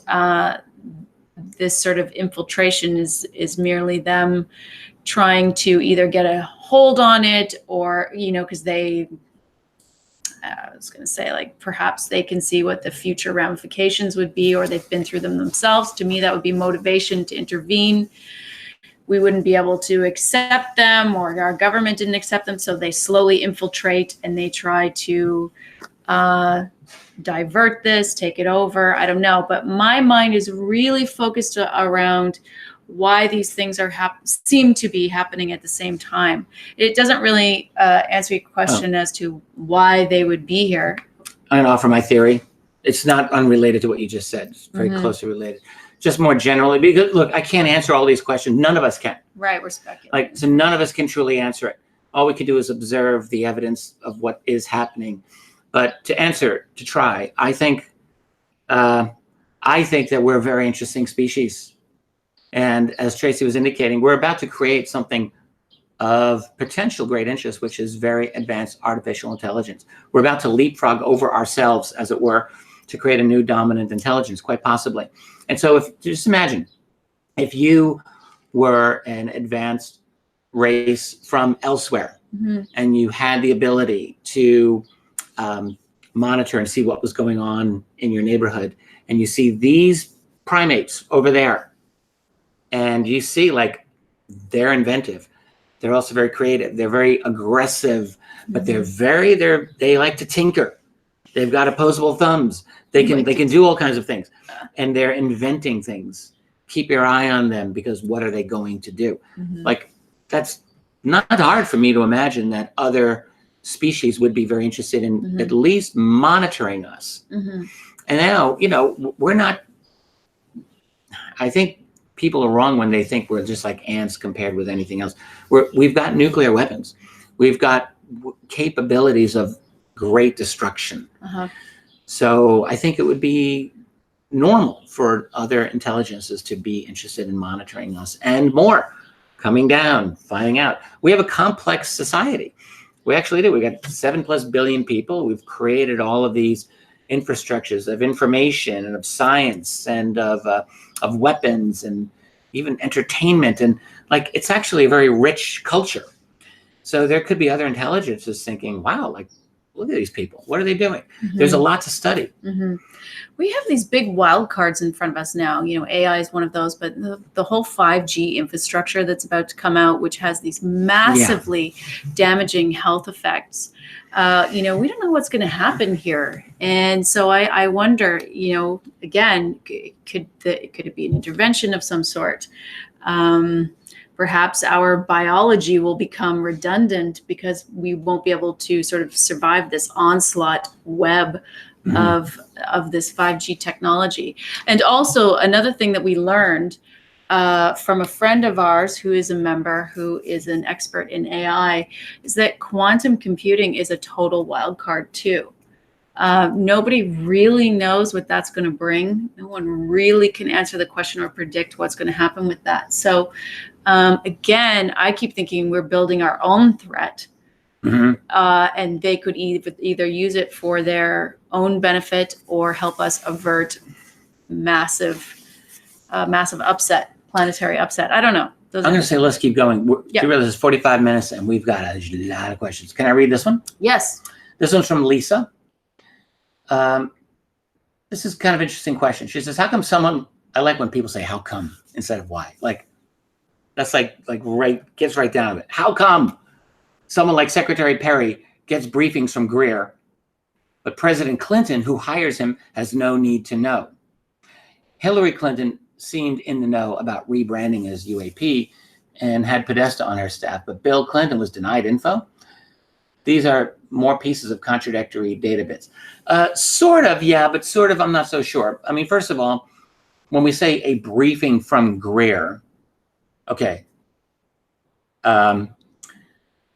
Speaker 2: this sort of infiltration is merely them trying to either get a hold on it, or, because I was going to say, like, perhaps they can see what the future ramifications would be, or they've been through them themselves. To me, that would be motivation to intervene. We wouldn't be able to accept them, or our government didn't accept them, so they slowly infiltrate and they try to divert this, take it over. I don't know, but my mind is really focused around why these things seem to be happening at the same time. It doesn't really answer your question as to why they would be here.
Speaker 1: I'm going to offer my theory. It's not unrelated to what you just said. It's very closely related. Just more generally, because look, I can't answer all these questions. None of us can.
Speaker 2: Right, we're speculating.
Speaker 1: So none of us can truly answer it. All we can do is observe the evidence of what is happening. But to try, I think that we're a very interesting species. And as Tracey was indicating, we're about to create something of potential great interest, which is very advanced artificial intelligence. We're about to leapfrog over ourselves, as it were, to create a new dominant intelligence, quite possibly. And so just imagine if you were an advanced race from elsewhere, and you had the ability to monitor and see what was going on in your neighborhood, and you see these primates over there, and you see, like, they're inventive. They're also very creative. They're very aggressive, but they like to tinker. They've got opposable thumbs. They can do all kinds of things, and they're inventing things. Keep your eye on them, because what are they going to do? Like, that's not hard for me to imagine that other species would be very interested in at least monitoring us. And now, we're not, I think people are wrong when they think we're just like ants compared with anything else. We've got nuclear weapons. We've got capabilities of great destruction. So I think it would be normal for other intelligences to be interested in monitoring us, and more, coming down, finding out. We have a complex society. We actually do. We got 7+ billion people. We've created all of these infrastructures of information and of science and of weapons and even entertainment. And like, it's actually a very rich culture. So there could be other intelligences thinking, wow, like, look at these people. What are they doing? There's a lot to study.
Speaker 2: We have these big wild cards in front of us now. AI is one of those, but the whole 5G infrastructure that's about to come out, which has these massively damaging health effects. We don't know what's going to happen here. And so I wonder, again, could it be an intervention of some sort? Perhaps our biology will become redundant because we won't be able to sort of survive this onslaught web of this 5G technology. And also, another thing that we learned from a friend of ours who is a member, who is an expert in AI, is that quantum computing is a total wild card too. Nobody really knows what that's going to bring. No one really can answer the question or predict what's going to happen with that. So again, I keep thinking we're building our own threat, and they could either use it for their own benefit or help us avert massive upset, planetary upset. I don't know.
Speaker 1: I'm going to say, let's keep going. You realize it's 45 minutes and we've got a lot of questions. Can I read this one?
Speaker 2: Yes.
Speaker 1: This one's from Lisa. This is kind of an interesting question. She says, how come I like when people say how come instead of why. Like, that's gets right down to it. How come someone like Secretary Perry gets briefings from Greer, but President Clinton, who hires him, has no need to know? Hillary Clinton seemed in the know about rebranding as UAP and had Podesta on her staff, but Bill Clinton was denied info. These are more pieces of contradictory data bits. Sort of, yeah, but sort of, I'm not so sure. I mean, first of all, when we say a briefing from Greer, okay. I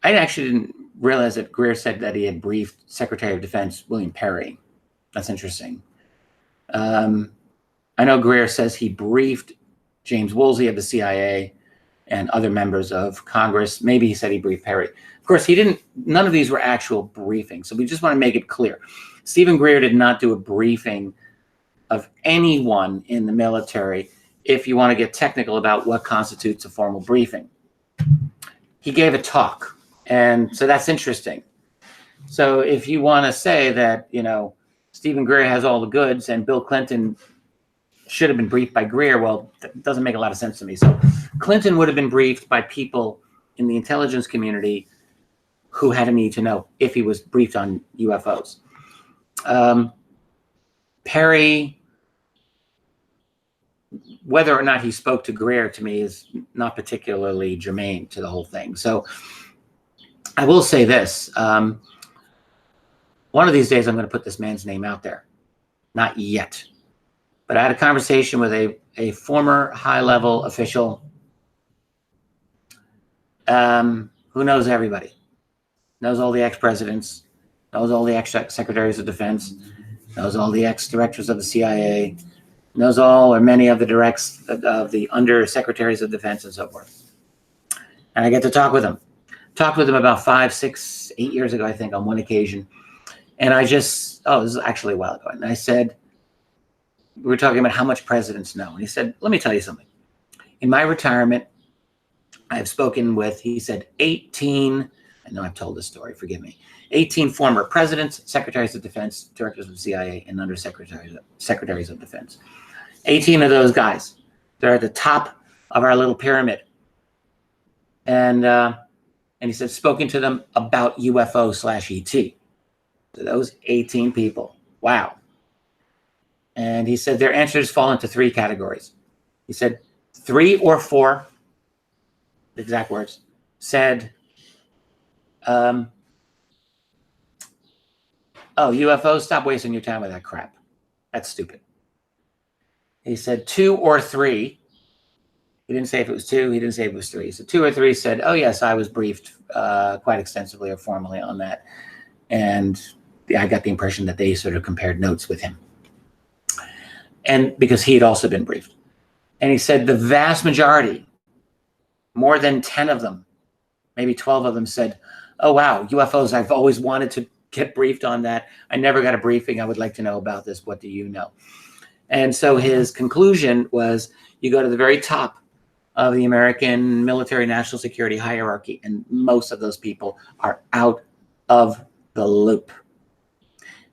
Speaker 1: actually didn't realize that Greer said that he had briefed Secretary of Defense William Perry. That's interesting. I know Greer says he briefed James Woolsey of the CIA and other members of Congress. Maybe he said he briefed Perry. Of course, he didn't. None of these were actual briefings. So we just want to make it clear. Stephen Greer did not do a briefing of anyone in the military if you want to get technical about what constitutes a formal briefing. He gave a talk, and so that's interesting. So if you want to say that, Stephen Greer has all the goods and Bill Clinton should have been briefed by Greer, well, that doesn't make a lot of sense to me. So Clinton would have been briefed by people in the intelligence community who had a need to know if he was briefed on UFOs. Perry, whether or not he spoke to Greer, to me, is not particularly germane to the whole thing. So I will say this. One of these days, I'm going to put this man's name out there. Not yet. But I had a conversation with a former high-level official who knows everybody. Knows all the ex-presidents, knows all the ex-secretaries of defense, knows all the ex-directors of the CIA, knows all or many of the directs of the under-secretaries of defense and so forth. And I get to talk with him. Talked with him about 5, 6, 8 years ago, I think, on one occasion. And this is actually a while ago. And I said, we were talking about how much presidents know. And he said, let me tell you something. In my retirement, I've spoken with, he said, 18, I know I've told this story, forgive me, 18 former presidents, secretaries of defense, directors of the CIA, and secretaries of defense. 18 of those guys, they're at the top of our little pyramid. And he said, spoken to them about UFO/ET. So those 18 people, wow. And he said their answers fall into 3 categories. He said 3 or 4, the exact words, said, oh, UFOs, stop wasting your time with that crap. That's stupid. He said 2 or 3. He didn't say if it was 2. He didn't say if it was 3. So 2 or 3 said, oh, yes, I was briefed quite extensively or formally on that. And I got the impression that they sort of compared notes with him. And because he had also been briefed. And he said the vast majority, more than 10 of them, maybe 12 of them said, oh, wow, UFOs, I've always wanted to get briefed on that. I never got a briefing. I would like to know about this. What do you know? And so his conclusion was, you go to the very top of the American military national security hierarchy, and most of those people are out of the loop.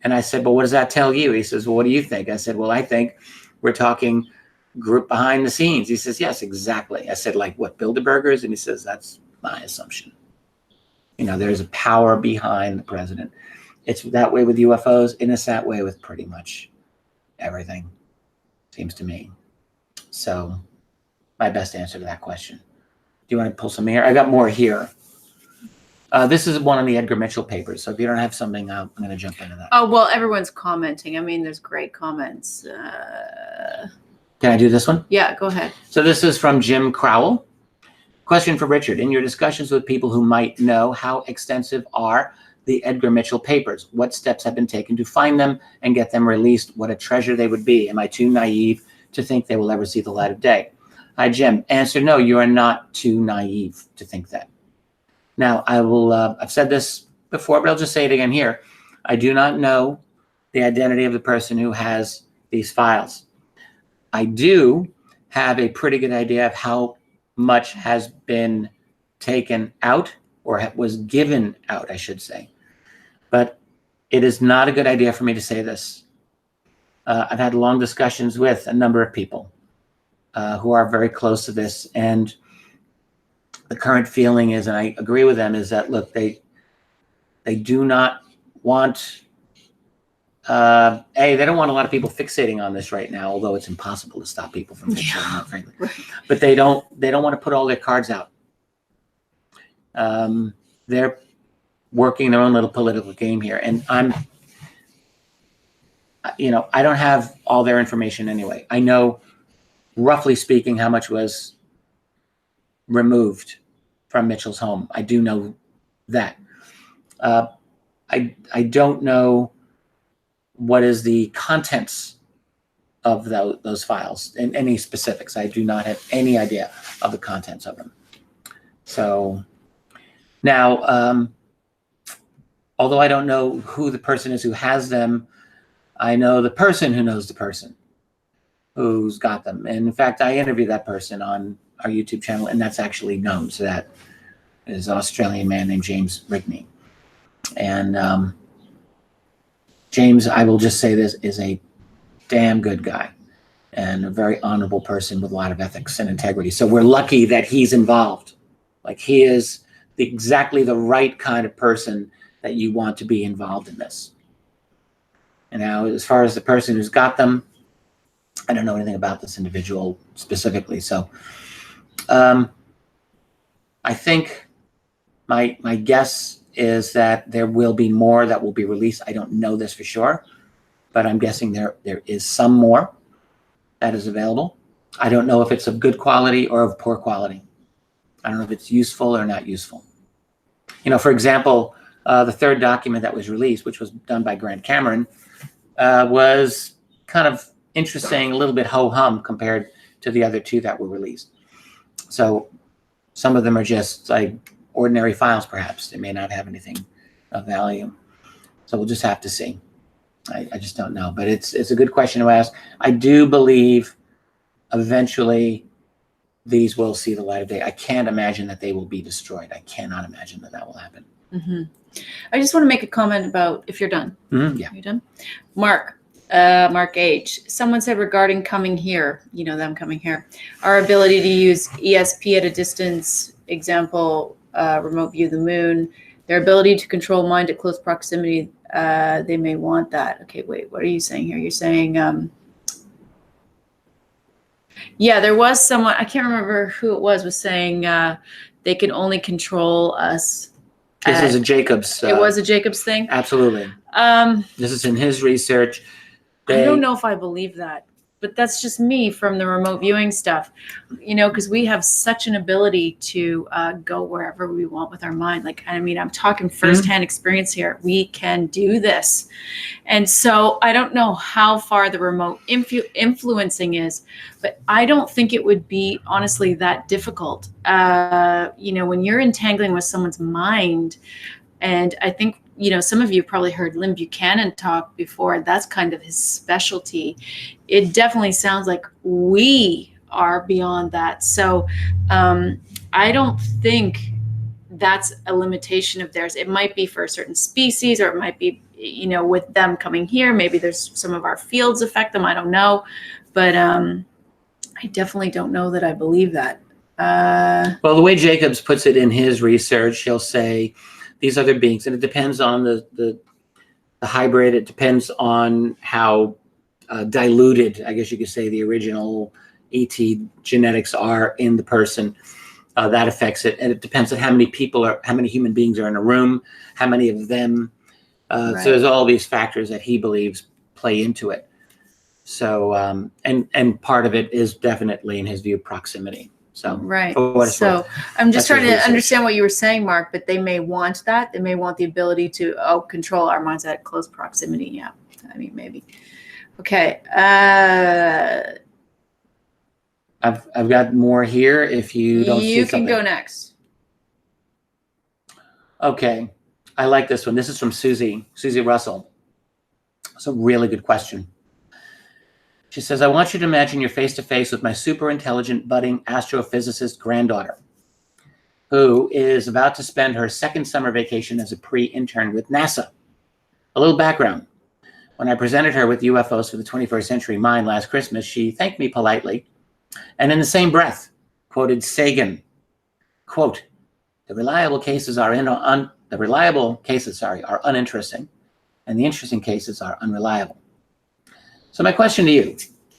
Speaker 1: And I said, well, what does that tell you? He says, well, what do you think? I said, well, I think we're talking group behind the scenes. He says, yes, exactly. I said, like what, Bilderbergers? And he says, that's my assumption. There's a power behind the president. It's that way with UFOs, and it's that way with pretty much everything, seems to me. So my best answer to that question. Do you want to pull some here? I got more here. This is one of the Edgar Mitchell papers. So if you don't have something, I'm going to jump into that.
Speaker 2: Oh, well, everyone's commenting. I mean, there's great comments.
Speaker 1: Can I do this one?
Speaker 2: Yeah, go ahead.
Speaker 1: So this is from Jim Crowell. Question for Richard. In your discussions with people who might know, how extensive are the Edgar Mitchell papers? What steps have been taken to find them and get them released? What a treasure they would be. Am I too naive to think they will ever see the light of day? Hi, Jim. Answer, no, you are not too naive to think that. Now, I've said this before, but I'll just say it again here. I do not know the identity of the person who has these files. I do have a pretty good idea of how much has been taken out, or was given out, I should say. But it is not a good idea for me to say this. I've had long discussions with a number of people who are very close to this, and the current feeling is, and I agree with them, is that, look, they do not want, they don't want a lot of people fixating on this right now, although it's impossible to stop people from fixating on it, frankly. Right. But they don't want to put all their cards out. They're working their own little political game here, and I don't have all their information anyway. I know, roughly speaking, how much was removed from Mitchell's home. I do know that. I don't know what is the contents of those files and any specifics. I do not have any idea of the contents of them. So now, although I don't know who the person is who has them, I know the person who knows the person. who's got them. And in fact, I interviewed that person on our YouTube channel, and that's actually known. So that is an Australian man named James Rigney. And James, I will just say this, is a damn good guy and a very honorable person with a lot of ethics and integrity. So we're lucky that he's involved. Like, he is exactly the right kind of person that you want to be involved in this. And now, as far as the person who's got them, I don't know anything about this individual specifically. So I think my guess is that there will be more that will be released. I don't know this for sure, but I'm guessing there is some more that is available. I don't know if it's of good quality or of poor quality. I don't know if it's useful or not useful. You know, for example, the third document that was released, which was done by Grant Cameron, was kind of interesting, a little bit ho-hum compared to the other two that were released. So some of them are just like ordinary files, perhaps. They may not have anything of value. So we'll just have to see. I just don't know. But it's a good question to ask. I do believe eventually these will see the light of day. I can't imagine that they will be destroyed. I cannot imagine that that will happen.
Speaker 2: Mm-hmm. I just want to make a comment about, if you're done.
Speaker 1: Mm-hmm. Yeah.
Speaker 2: You're done? Mark H. Someone said regarding coming here, you know, them coming here, our ability to use ESP at a distance, example, remote view of the moon, their ability to control mind at close proximity, they may want that. Okay, wait, what are you saying here? You're saying, yeah, there was someone, I can't remember who it was saying they can only control us.
Speaker 1: This is a Jacobs.
Speaker 2: It was a Jacobs thing?
Speaker 1: Absolutely. This is in his research.
Speaker 2: I don't know if I believe that, but that's just me from the remote viewing stuff, you know, because we have such an ability to go wherever we want with our mind. Like, I mean, I'm talking firsthand experience here. We can do this. And so I don't know how far the remote influencing is, but I don't think it would be honestly that difficult. You know, when you're entangling with someone's mind, and I think, you know, some of you probably heard Lynn Buchanan talk before. That's kind of his specialty. It definitely sounds like we are beyond that. So I don't think that's a limitation of theirs. It might be for a certain species, or it might be, you know, with them coming here. Maybe there's some of our fields affect them. I don't know. But I definitely don't know that I believe that.
Speaker 1: Well, the way Jacobs puts it in his research, he'll say, these other beings, and it depends on the hybrid. It depends on how diluted, I guess you could say, the original ET genetics are in the person. That affects it, and it depends on how many human beings are in a room, how many of them. Right. So there's all these factors that he believes play into it. So and part of it is definitely, in his view, proximity. So
Speaker 2: right. So I'm just trying to understand what you were saying, Mark, but they may want that. They may want the ability to control our minds at close proximity. Yeah. I mean, maybe. Okay.
Speaker 1: I've got more here if you don't see something.
Speaker 2: You can go next.
Speaker 1: Okay. I like this one. This is from Susie Russell. It's a really good question. She says, I want you to imagine you're face-to-face with my super intelligent budding astrophysicist granddaughter, who is about to spend her second summer vacation as a pre-intern with NASA. A little background. When I presented her with UFOs for the 21st Century Mind last Christmas, she thanked me politely, and in the same breath, quoted Sagan, quote, the reliable cases are uninteresting, and the interesting cases are unreliable. So my question to you,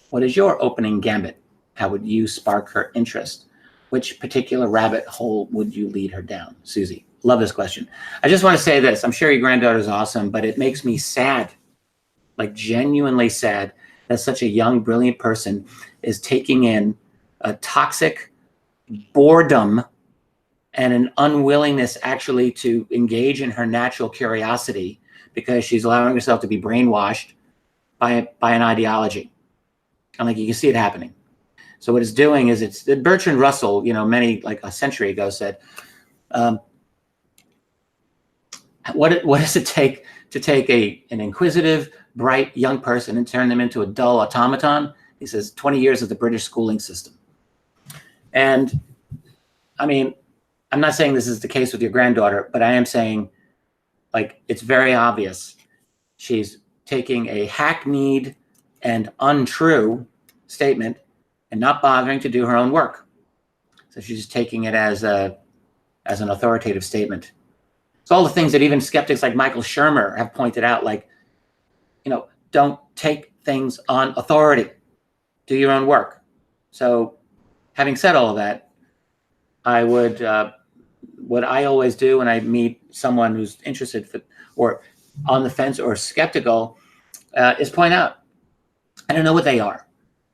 Speaker 1: what is your opening gambit? How would you spark her interest? Which particular rabbit hole would you lead her down? Susie, love this question. I just want to say this. I'm sure your granddaughter is awesome, but it makes me sad, like genuinely sad, that such a young, brilliant person is taking in a toxic boredom and an unwillingness actually to engage in her natural curiosity because she's allowing herself to be brainwashed by an ideology. And like you can see it happening. So what it's doing is Bertrand Russell, you know, like a century ago said, what does it take to take an inquisitive, bright young person and turn them into a dull automaton? He says 20 years of the British schooling system. And I mean, I'm not saying this is the case with your granddaughter, but I am saying, like, it's very obvious. She's taking a hackneyed and untrue statement and not bothering to do her own work. So she's just taking it as an authoritative statement. It's all the things that even skeptics like Michael Shermer have pointed out, like, don't take things on authority. Do your own work. So having said all of that, I would, what I always do when I meet someone who's interested or on the fence or skeptical is point out, I don't know what they are.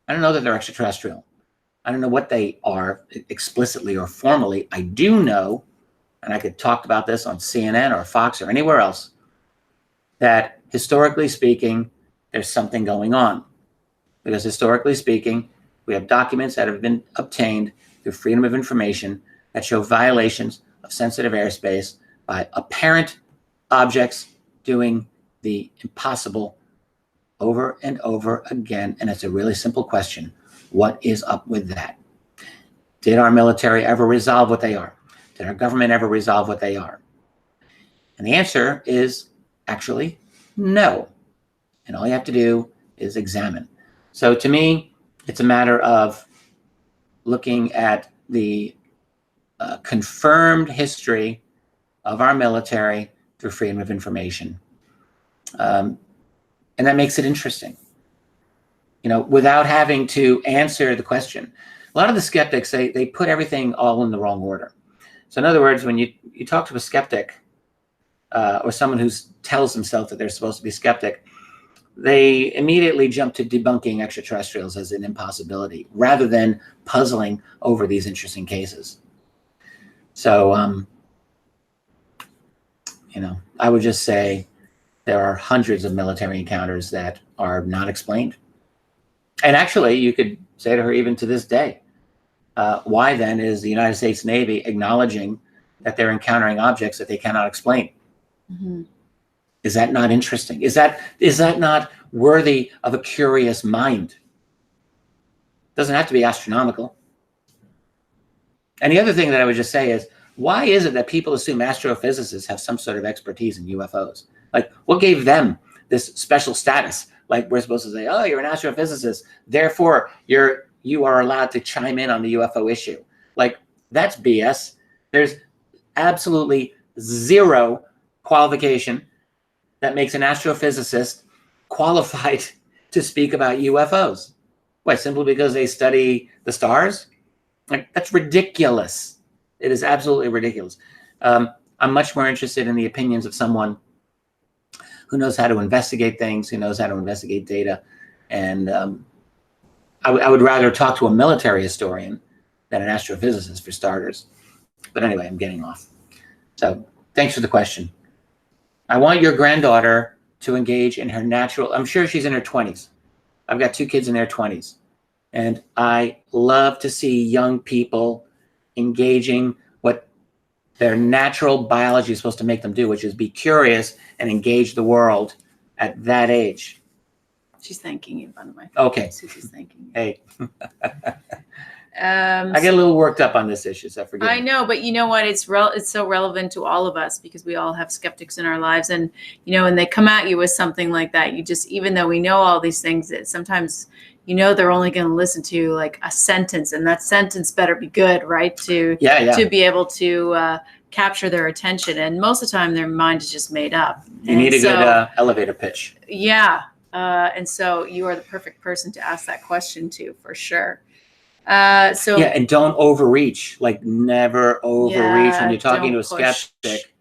Speaker 1: I don't know that they're extraterrestrial. I don't know what they are explicitly or formally. I do know, and I could talk about this on CNN or Fox or anywhere else, that historically speaking, there's something going on. Because historically speaking, we have documents that have been obtained through freedom of information that show violations of sensitive airspace by apparent objects doing the impossible over and over again. And it's a really simple question. What is up with that? Did our military ever resolve what they are? Did our government ever resolve what they are? And the answer is actually no. And all you have to do is examine. So to me, it's a matter of looking at the confirmed history of our military through freedom of information. And that makes it interesting, without having to answer the question. A lot of the skeptics, they put everything all in the wrong order. So in other words, when you talk to a skeptic or someone who tells themselves that they're supposed to be skeptic, they immediately jump to debunking extraterrestrials as an impossibility rather than puzzling over these interesting cases. So, I would just say there are hundreds of military encounters that are not explained. And actually, you could say to her, even to this day, why then is the United States Navy acknowledging that they're encountering objects that they cannot explain? Mm-hmm. Is that not interesting? Is that not worthy of a curious mind? Doesn't have to be astronomical. And the other thing that I would just say is, why is it that people assume astrophysicists have some sort of expertise in UFOs? Like, what gave them this special status? Like, we're supposed to say, oh, you're an astrophysicist, therefore you are allowed to chime in on the UFO issue. Like, that's BS. There's absolutely zero qualification that makes an astrophysicist qualified to speak about UFOs. Why? Simply because they study the stars? Like, that's ridiculous. It is absolutely ridiculous. I'm much more interested in the opinions of someone who knows how to investigate things, who knows how to investigate data. And I would rather talk to a military historian than an astrophysicist, for starters. But anyway, I'm getting off. So thanks for the question. I want your granddaughter to engage in her natural, I'm sure she's in her 20s. I've got 2 kids in their 20s. And I love to see young people engaging what their natural biology is supposed to make them do, which is be curious and engage the world at that age.
Speaker 2: She's thanking you, by the way.
Speaker 1: Okay.
Speaker 2: Susie's thanking you.
Speaker 1: Hey. I get a little worked up on this issue, so forgive me.
Speaker 2: I know, but you know what? It's so relevant to all of us because we all have skeptics in our lives. And, when they come at you with something like that, you just, even though we know all these things, that sometimes, they're only going to listen to like a sentence, and that sentence better be good, right? To be able to capture their attention. And most of the time, their mind is just made up.
Speaker 1: You need a good elevator pitch.
Speaker 2: Yeah. And so you are the perfect person to ask that question to, for sure. And
Speaker 1: don't overreach. Like, never overreach when you're talking to a skeptic.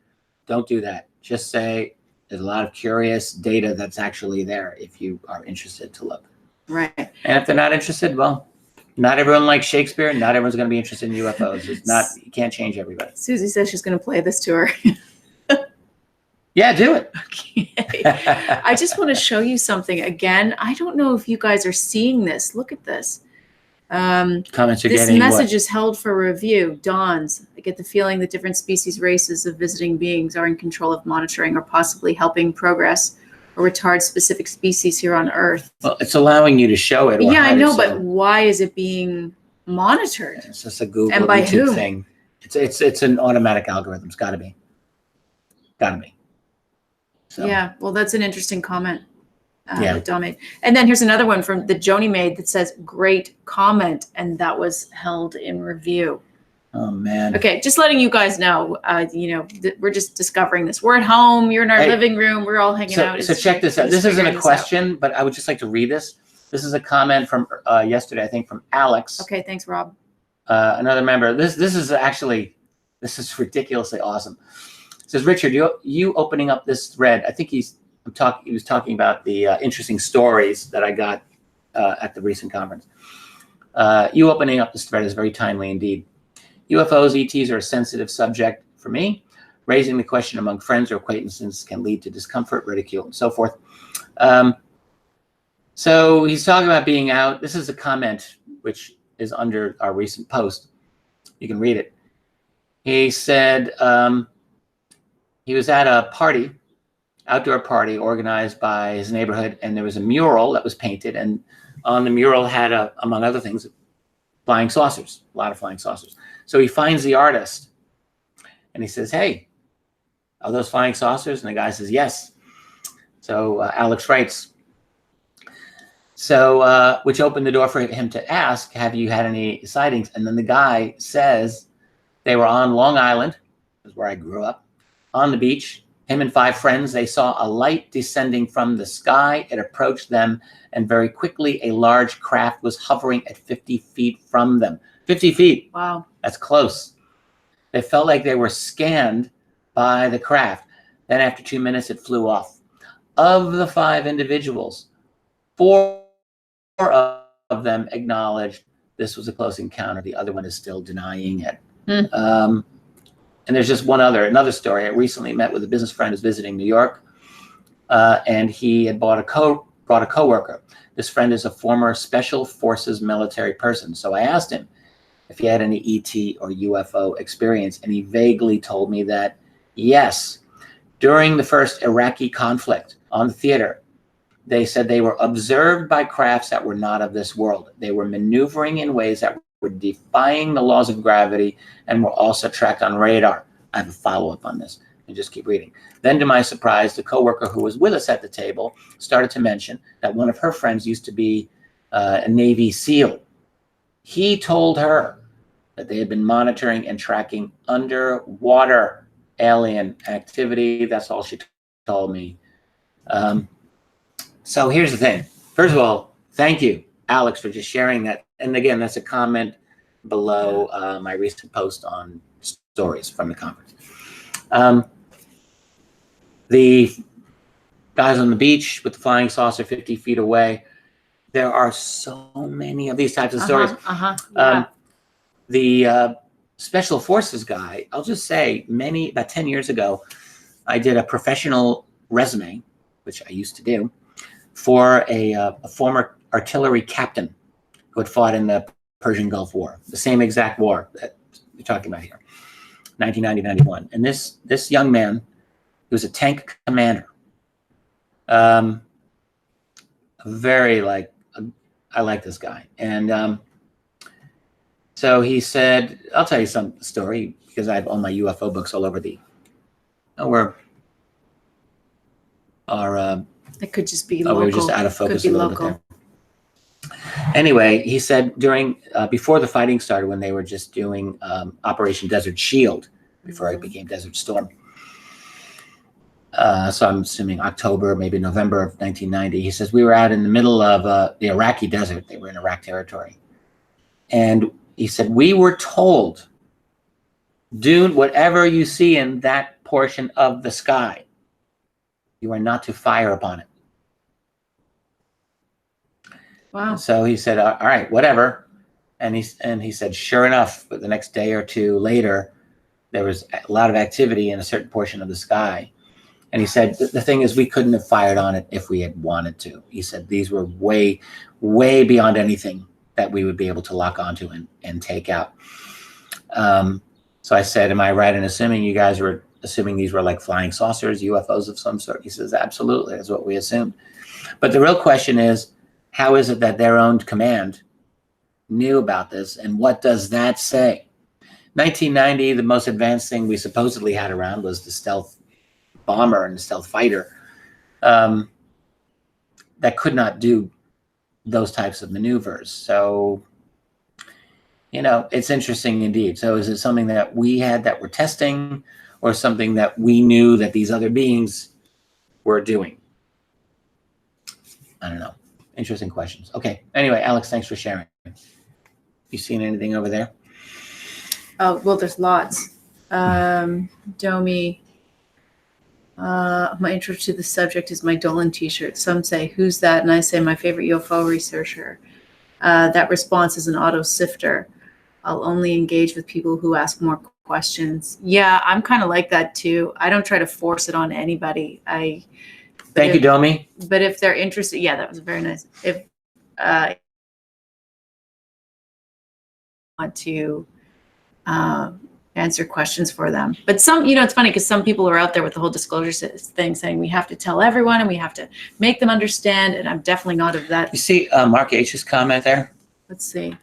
Speaker 1: Don't do that. Just say there's a lot of curious data that's actually there if you are interested to look.
Speaker 2: Right.
Speaker 1: And if they're not interested, well, not everyone likes Shakespeare. Not everyone's going to be interested in UFOs. It's not, you can't change everybody.
Speaker 2: Susie says she's going to play this to her.
Speaker 1: Yeah, do it.
Speaker 2: Okay. I just want to show you something again. I don't know if you guys are seeing this. Look at this.
Speaker 1: Comments are
Speaker 2: this
Speaker 1: getting
Speaker 2: message is held for review. Dawns. I get the feeling that different species, races of visiting beings are in control of monitoring or possibly helping progress or retard specific species here on Earth.
Speaker 1: Well, it's allowing you to show it. Or
Speaker 2: Yeah, I
Speaker 1: hide it,
Speaker 2: know,
Speaker 1: so
Speaker 2: but why is it being monitored?
Speaker 1: it's just a Google
Speaker 2: And by
Speaker 1: YouTube
Speaker 2: whom?
Speaker 1: thing. It's an automatic algorithm. It's got to be. Got to be. So.
Speaker 2: Yeah, well, that's an interesting comment
Speaker 1: Yeah.
Speaker 2: that Dom made. And then here's another one from the Joni made that says, great comment, and that was held in review.
Speaker 1: Oh, man.
Speaker 2: Okay, just letting you guys know, we're just discovering this. We're at home, you're in our living room, we're all hanging out.
Speaker 1: So check this out. This isn't a question, but I would just like to read this. This is a comment from yesterday, I think, from Alex.
Speaker 2: Okay, thanks, Rob.
Speaker 1: Another member. This is ridiculously awesome. It says, Richard, you opening up this thread. I think he was talking about the interesting stories that I got at the recent conference. You opening up this thread is very timely indeed. UFOs, ETs are a sensitive subject for me. Raising the question among friends or acquaintances can lead to discomfort, ridicule, and so forth. So he's talking about being out. This is a comment which is under our recent post. You can read it. He said he was at a party, outdoor party organized by his neighborhood, and there was a mural that was painted, and on the mural had, among other things, flying saucers, a lot of flying saucers. So he finds the artist, and he says, hey, are those flying saucers? And the guy says, yes. So Alex writes, so which opened the door for him to ask, have you had any sightings? And then the guy says they were on Long Island, is where I grew up, on the beach. Him and 5 friends, they saw a light descending from the sky. It approached them, and very quickly a large craft was hovering at 50 feet from them. 50 feet.
Speaker 2: Wow.
Speaker 1: That's close. They felt like they were scanned by the craft. Then after 2 minutes, it flew off. Of the 5 individuals, 4 of them acknowledged this was a close encounter. The other one is still denying it. And there's just another story. I recently met with a business friend who's visiting New York, and he had brought a coworker. This friend is a former Special Forces military person. So I asked him if he had any ET or UFO experience, and he vaguely told me that, yes, during the first Iraqi conflict on the theater, they said they were observed by crafts that were not of this world. They were maneuvering in ways that were defying the laws of gravity and were also tracked on radar. I have a follow-up on this. And just keep reading. Then to my surprise, the coworker who was with us at the table started to mention that one of her friends used to be a Navy SEAL. He told her that they had been monitoring and tracking underwater alien activity. That's all she told me. So here's the thing. First of all, thank you, Alex, for just sharing that. And again, that's a comment below my recent post on stories from the conference. The guys on the beach with the flying saucer 50 feet away. There are so many of these types of stories.
Speaker 2: Yeah.
Speaker 1: The Special Forces guy, I'll just say about 10 years ago, I did a professional resume, which I used to do, for a former artillery captain who had fought in the Persian Gulf War, the same exact war that we're talking about here, 1990-91. And this young man, he was a tank commander. I like this guy. And so he said, I'll tell you some story because I have all my UFO books all over it
Speaker 2: could just be local.
Speaker 1: We were just out of focus
Speaker 2: Could be
Speaker 1: a little
Speaker 2: local.
Speaker 1: bit there. Anyway, he said before the fighting started, when they were just doing Operation Desert Shield, before it became Desert Storm. So I'm assuming October, maybe November of 1990. He says, we were out in the middle of the Iraqi desert. They were in Iraq territory. And he said, we were told, do whatever you see in that portion of the sky, you are not to fire upon it.
Speaker 2: Wow.
Speaker 1: So he said, all right, whatever. And he said, sure enough, but the next day or two later, there was a lot of activity in a certain portion of the sky. And he said, the thing is, we couldn't have fired on it if we had wanted to. He said, these were way, way beyond anything that we would be able to lock onto and take out. So I said, am I right in assuming you guys were assuming these were like flying saucers, UFOs of some sort. He says, absolutely, that's what we assumed. But the real question is, how is it that their own command knew about this, and what does that say? 1990, the most advanced thing we supposedly had around was the stealth bomber and the stealth fighter that could not do those types of maneuvers. So, you know, it's interesting indeed. So is it something that we had that we're testing, or something that we knew that these other beings were doing? I don't know. Interesting questions. Okay. Anyway, Alex, thanks for sharing. You seen anything over there?
Speaker 2: Oh, well, there's lots. Domi, my intro to the subject is my Dolan t-shirt. Some say, who's that? And I say, my favorite UFO researcher. That response is an auto sifter. I'll only engage with people who ask more questions. Yeah, I'm kind of like that too. I don't try to force it on anybody. Thank
Speaker 1: you, Domi.
Speaker 2: But if they're interested, yeah, that was very nice. If want to answer questions for them. But some, you know, it's funny because some people are out there with the whole disclosure thing saying we have to tell everyone and we have to make them understand. And I'm definitely not of that.
Speaker 1: You see Mark H's comment there?
Speaker 2: Let's see.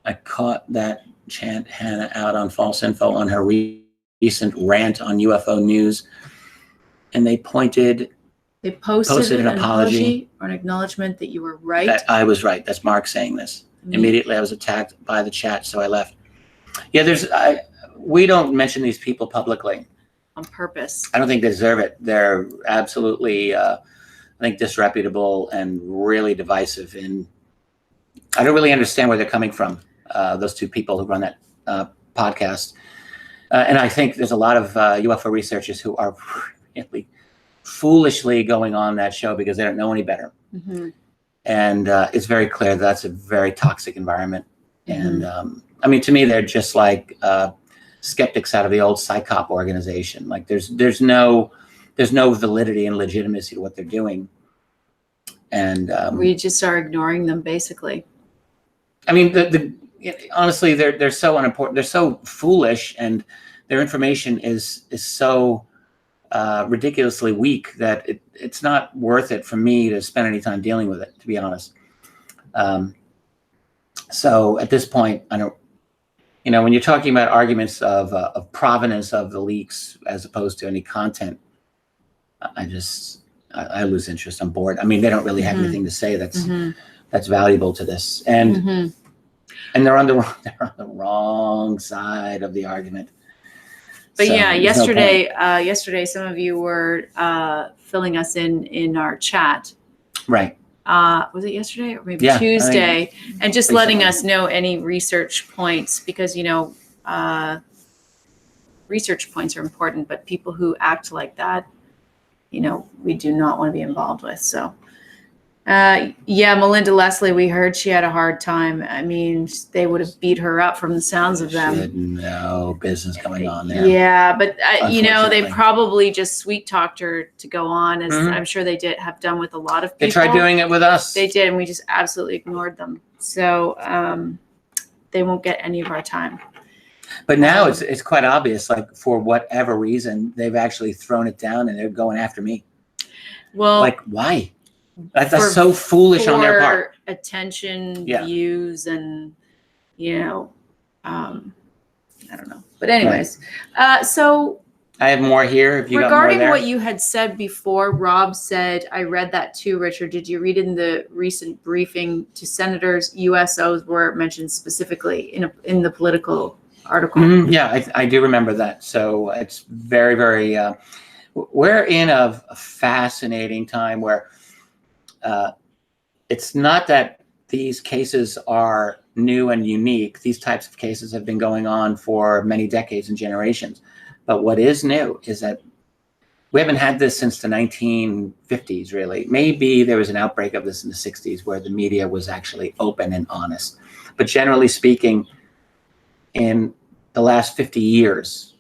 Speaker 1: I caught that chant Hannah out on false info on her recent rant on UFO news. And they posted an apology
Speaker 2: or an acknowledgement that you were right.
Speaker 1: That I was right. That's Mark saying this. Immediately I was attacked by the chat, so I left. Yeah, we don't mention these people publicly.
Speaker 2: On purpose.
Speaker 1: I don't think they deserve it. They're absolutely, I think, disreputable and really divisive. And I don't really understand where they're coming from, those two people who run that podcast. And I think there's a lot of UFO researchers who are really foolishly going on that show because they don't know any better. Mm-hmm. And it's very clear that's a very toxic environment. Mm-hmm. And I mean, to me, they're just like skeptics out of the old psychop organization. Like there's no validity and legitimacy to what they're doing. And
Speaker 2: we just are ignoring them, basically.
Speaker 1: I mean, honestly, they're so unimportant. They're so foolish, and their information is so ridiculously weak that it's not worth it for me to spend any time dealing with it, to be honest. So at this point, I don't, you know, when you're talking about arguments of provenance of the leaks as opposed to any content, I lose interest. I'm bored. I mean, they don't really have anything to say that's valuable to this, and and they're on the wrong side of the argument.
Speaker 2: But so, yeah, yesterday, some of you were filling us in our chat.
Speaker 1: Right.
Speaker 2: Was it yesterday or maybe Tuesday? And just letting us know any research points, because, you know, research points are important, but people who act like that, you know, we do not want to be involved with. So, yeah, Melinda Leslie, we heard she had a hard time. I mean, they would have beat her up from the sounds of them.
Speaker 1: She had no business going on there.
Speaker 2: Yeah, but you know, they probably just sweet talked her to go on, as I'm sure they have done with a lot of people.
Speaker 1: They tried doing it with us.
Speaker 2: They did, and we just absolutely ignored them. So they won't get any of our time.
Speaker 1: But now it's quite obvious, like for whatever reason, they've actually thrown it down and they're going after me.
Speaker 2: Well,
Speaker 1: like why? That's so foolish on their part.
Speaker 2: Attention, views, and, you know, I don't know. But anyways, so
Speaker 1: I have more here. If you
Speaker 2: regarding
Speaker 1: got more there.
Speaker 2: What you had said before, Rob said, I read that too, Richard. Did you read in the recent briefing to senators, USOs were mentioned specifically in the political article?
Speaker 1: Mm-hmm. Yeah, I do remember that. So it's very, very, we're in a fascinating time where it's not that these cases are new and unique. These types of cases have been going on for many decades and generations. But what is new is that we haven't had this since the 1950s, really. Maybe there was an outbreak of this in the 60s where the media was actually open and honest. But generally speaking, in the last 50 years,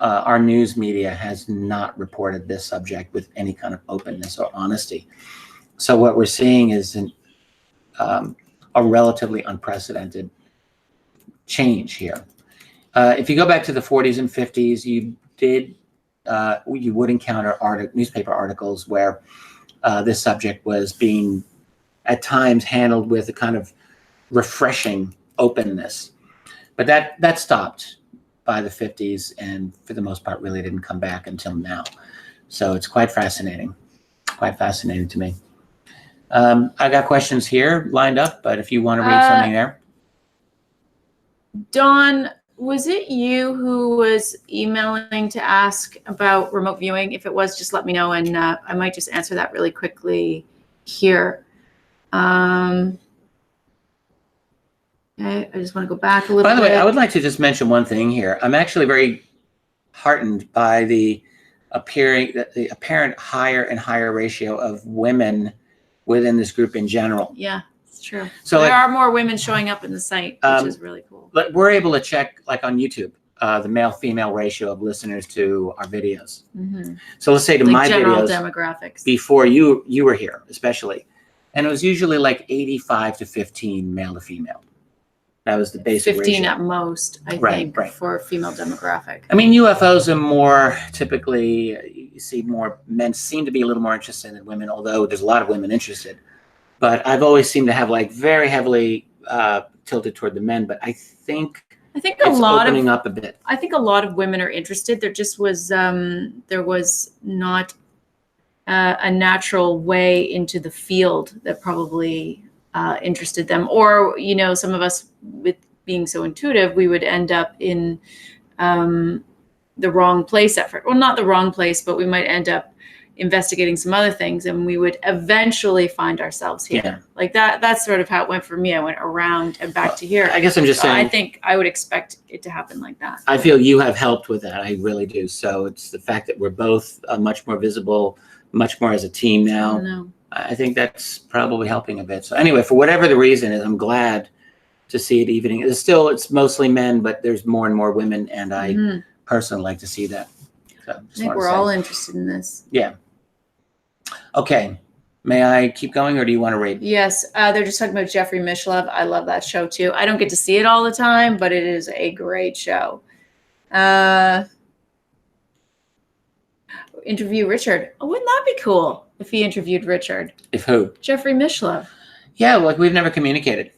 Speaker 1: our news media has not reported this subject with any kind of openness or honesty. So what we're seeing is a relatively unprecedented change here. If you go back to the 40s and 50s, you would encounter newspaper articles where this subject was being at times handled with a kind of refreshing openness. But that stopped by the 50s, and for the most part really didn't come back until now. So it's quite fascinating to me. I got questions here lined up, but if you want to read something there.
Speaker 2: Dawn, was it you who was emailing to ask about remote viewing? If it was, just let me know, and I might just answer that really quickly here. Okay, I just want to go back a little bit.
Speaker 1: By the way, I would like to just mention one thing here. I'm actually very heartened by the apparent higher and higher ratio of women within this group in general.
Speaker 2: Yeah, it's true.
Speaker 1: So
Speaker 2: there are more women showing up in the site, which is really cool.
Speaker 1: We're able to check, like on YouTube, the male-female ratio of listeners to our videos.
Speaker 2: Mm-hmm.
Speaker 1: So let's say to
Speaker 2: like
Speaker 1: my
Speaker 2: general
Speaker 1: videos
Speaker 2: demographics
Speaker 1: before you were here, especially, and it was usually like 85 to 15 male to female. That was the basic
Speaker 2: 15
Speaker 1: ratio.
Speaker 2: at most, I think, for female demographic.
Speaker 1: I mean, UFOs are more typically, you see more men seem to be a little more interested than women, although there's a lot of women interested. But I've always seemed to have like very heavily tilted toward the men. But I think it's opening up a bit.
Speaker 2: I think a lot of women are interested. There just was there was not a natural way into the field that probably interested them, or some of us, with being so intuitive, we would end up in the wrong place well, not the wrong place, but we might end up investigating some other things, and we would eventually find ourselves here.
Speaker 1: Yeah.
Speaker 2: Like that's sort of how it went for me. I went around and back to here.
Speaker 1: I guess I'm just saying,
Speaker 2: I think I would expect it to happen like that.
Speaker 1: I feel you have helped with that. I really do. So it's the fact that we're both much more visible, much more as a team now. I think that's probably helping a bit. So anyway, for whatever the reason is, I'm glad to see it evening. It's mostly men, but there's more and more women, and I personally like to see that. So
Speaker 2: I think we're all interested in this.
Speaker 1: Yeah. Okay. May I keep going, or do you want to read?
Speaker 2: Yes. They're just talking about Jeffrey Mishlove. I love that show too. I don't get to see it all the time, but it is a great show. Interview Richard. Oh, wouldn't that be cool if he interviewed Richard?
Speaker 1: If who?
Speaker 2: Jeffrey Mishlove.
Speaker 1: Yeah, like we've never communicated.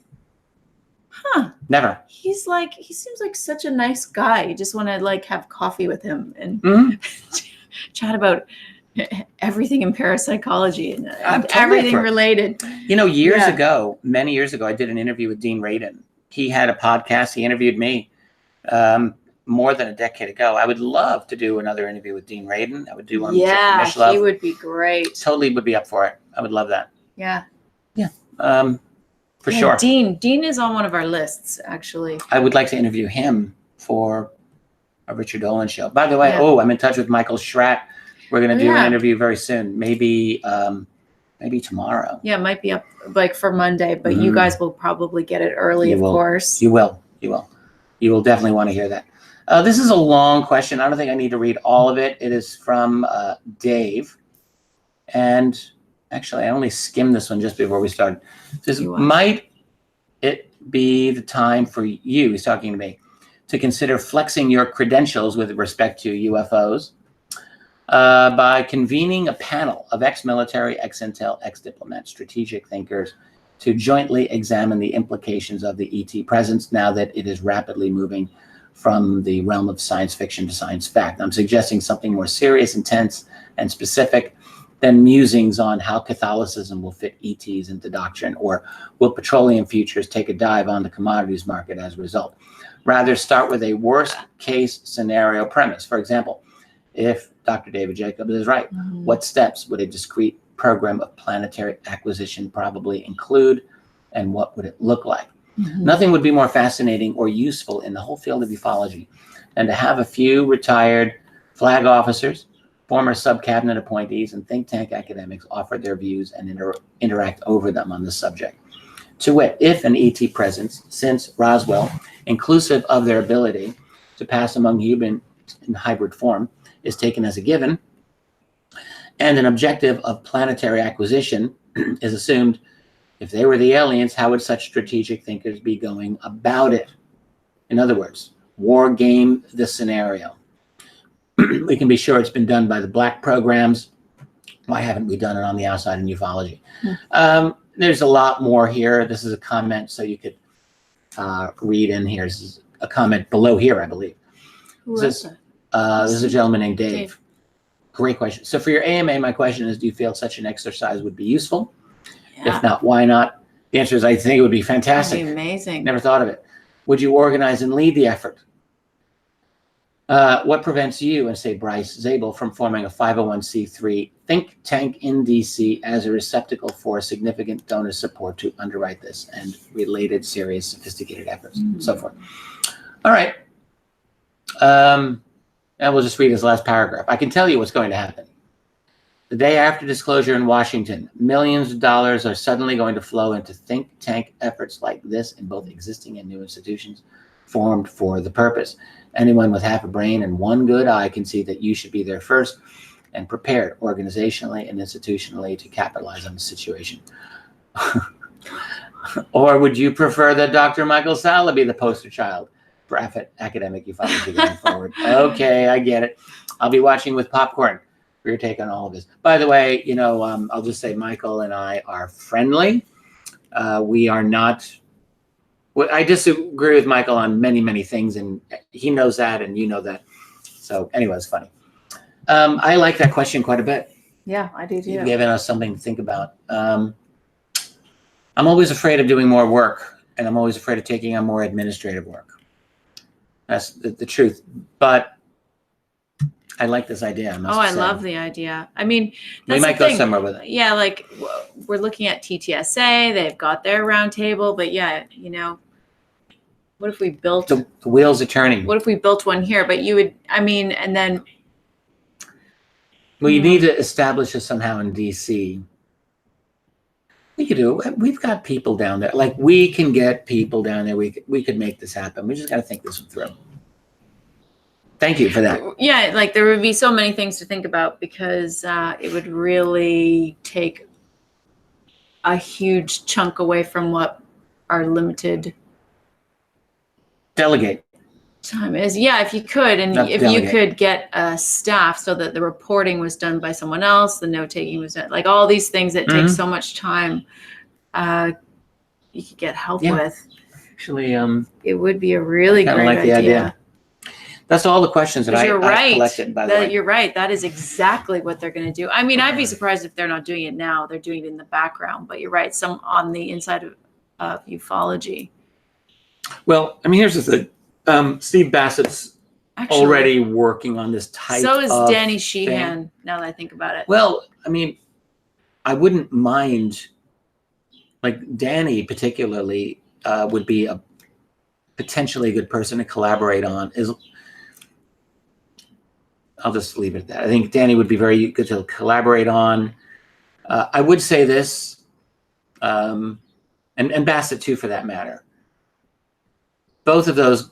Speaker 2: Huh.
Speaker 1: Never.
Speaker 2: He seems like such a nice guy. You just want to like have coffee with him and chat about everything in parapsychology and everything related.
Speaker 1: Years ago, many years ago, I did an interview with Dean Radin. He had a podcast. He interviewed me more than a decade ago. I would love to do another interview with Dean Radin. I would do one with Jeffrey Mishlove.
Speaker 2: He would be great.
Speaker 1: Totally would be up for it. I would love that.
Speaker 2: Yeah.
Speaker 1: Yeah. For sure.
Speaker 2: Dean is on one of our lists, actually.
Speaker 1: I would like to interview him for a Richard Dolan show. By the way, I'm in touch with Michael Schratt. We're going to do an interview very soon. Maybe tomorrow.
Speaker 2: Yeah, it might be up like for Monday, but you guys will probably get it early, of course.
Speaker 1: You will. You will definitely want to hear that. This is a long question. I don't think I need to read all of it. It is from Dave. And actually, I only skimmed this one just before we started. It says, might it be the time for you, he's talking to me, to consider flexing your credentials with respect to UFOs by convening a panel of ex-military, ex-intel, ex-diplomat, strategic thinkers to jointly examine the implications of the ET presence now that it is rapidly moving from the realm of science fiction to science fact? I'm suggesting something more serious, intense, and specific than musings on how Catholicism will fit ETs into doctrine, or will petroleum futures take a dive on the commodities market as a result. Rather, start with a worst case scenario premise. For example, if Dr. David Jacobs is right, what steps would a discrete program of planetary acquisition probably include, and what would it look like? Nothing would be more fascinating or useful in the whole field of ufology than to have a few retired flag officers, former sub-cabinet appointees, and think tank academics offer their views and interact over them on this subject. To wit, if an ET presence, since Roswell, inclusive of their ability to pass among humans in hybrid form, is taken as a given, and an objective of planetary acquisition is assumed, if they were the aliens, how would such strategic thinkers be going about it? In other words, war game the scenario. We can be sure it's been done by the black programs. Why haven't we done it on the outside in ufology? There's a lot more here. This is a comment, so you could read in here. This is a comment below here, I believe. This is a gentleman named Dave. Great question. So for your AMA, my question is, do you feel such an exercise would be useful? Yeah. If not, why not? The answer is, I think it would be fantastic.
Speaker 2: That'd be amazing.
Speaker 1: Never thought of it. Would you organize and lead the effort? What prevents you and, say, Bryce Zabel from forming a 501c3 think tank in DC as a receptacle for significant donor support to underwrite this and related serious sophisticated efforts, and so forth? All right. And we'll just read his last paragraph. I can tell you what's going to happen. The day after disclosure in Washington, millions of dollars are suddenly going to flow into think tank efforts like this in both existing and new institutions formed for the purpose. Anyone with half a brain and one good eye can see that you should be there first and prepared organizationally and institutionally to capitalize on the situation. Or would you prefer that Dr. Michael Salla be the poster child for academic ufology going forward? Okay, I get it. I'll be watching with popcorn for your take on all of this. By the way, you know, I'll just say Michael and I are friendly. We are not. I disagree with Michael on many, many things, and he knows that, and you know that. So anyway, it's funny. I like that question quite a bit.
Speaker 2: Yeah, I do too.
Speaker 1: You've given us something to think about. I'm always afraid of doing more work, and I'm always afraid of taking on more administrative work. That's the truth. But I like this idea.
Speaker 2: I love the idea. I mean,
Speaker 1: we might go somewhere with it.
Speaker 2: Yeah, like we're looking at TTSA. They've got their roundtable, but yeah, you know, what if we built
Speaker 1: the wheels are turning?
Speaker 2: What if we built one here? But you would, I mean, and then.
Speaker 1: Well, you need to establish this somehow in DC. We could do it. We've got people down there. Like, we can get people down there. We could make this happen. We just got to think this one through. Thank you for that.
Speaker 2: Yeah, like there would be so many things to think about because it would really take a huge chunk away from what our limited
Speaker 1: delegate
Speaker 2: time is. Yeah, if you could, and if you could get a staff so that the reporting was done by someone else, the note taking was done, like all these things that take so much time, you could get help with.
Speaker 1: Actually,
Speaker 2: it would be a really great idea.
Speaker 1: That's all the questions that I collected, by the way.
Speaker 2: You're right. That is exactly what they're going to do. I mean, I'd be surprised if they're not doing it now. They're doing it in the background. But you're right. Some on the inside of ufology.
Speaker 1: Well, I mean, here's the thing. Steve Bassett's already working on this type of
Speaker 2: So is Danny Sheehan, now that I think about it.
Speaker 1: Well, I mean, I wouldn't mind, like Danny particularly would be a potentially good person to collaborate on. I'll just leave it at that. I think Danny would be very good to collaborate on. I would say this, and Bassett too, for that matter. Both of those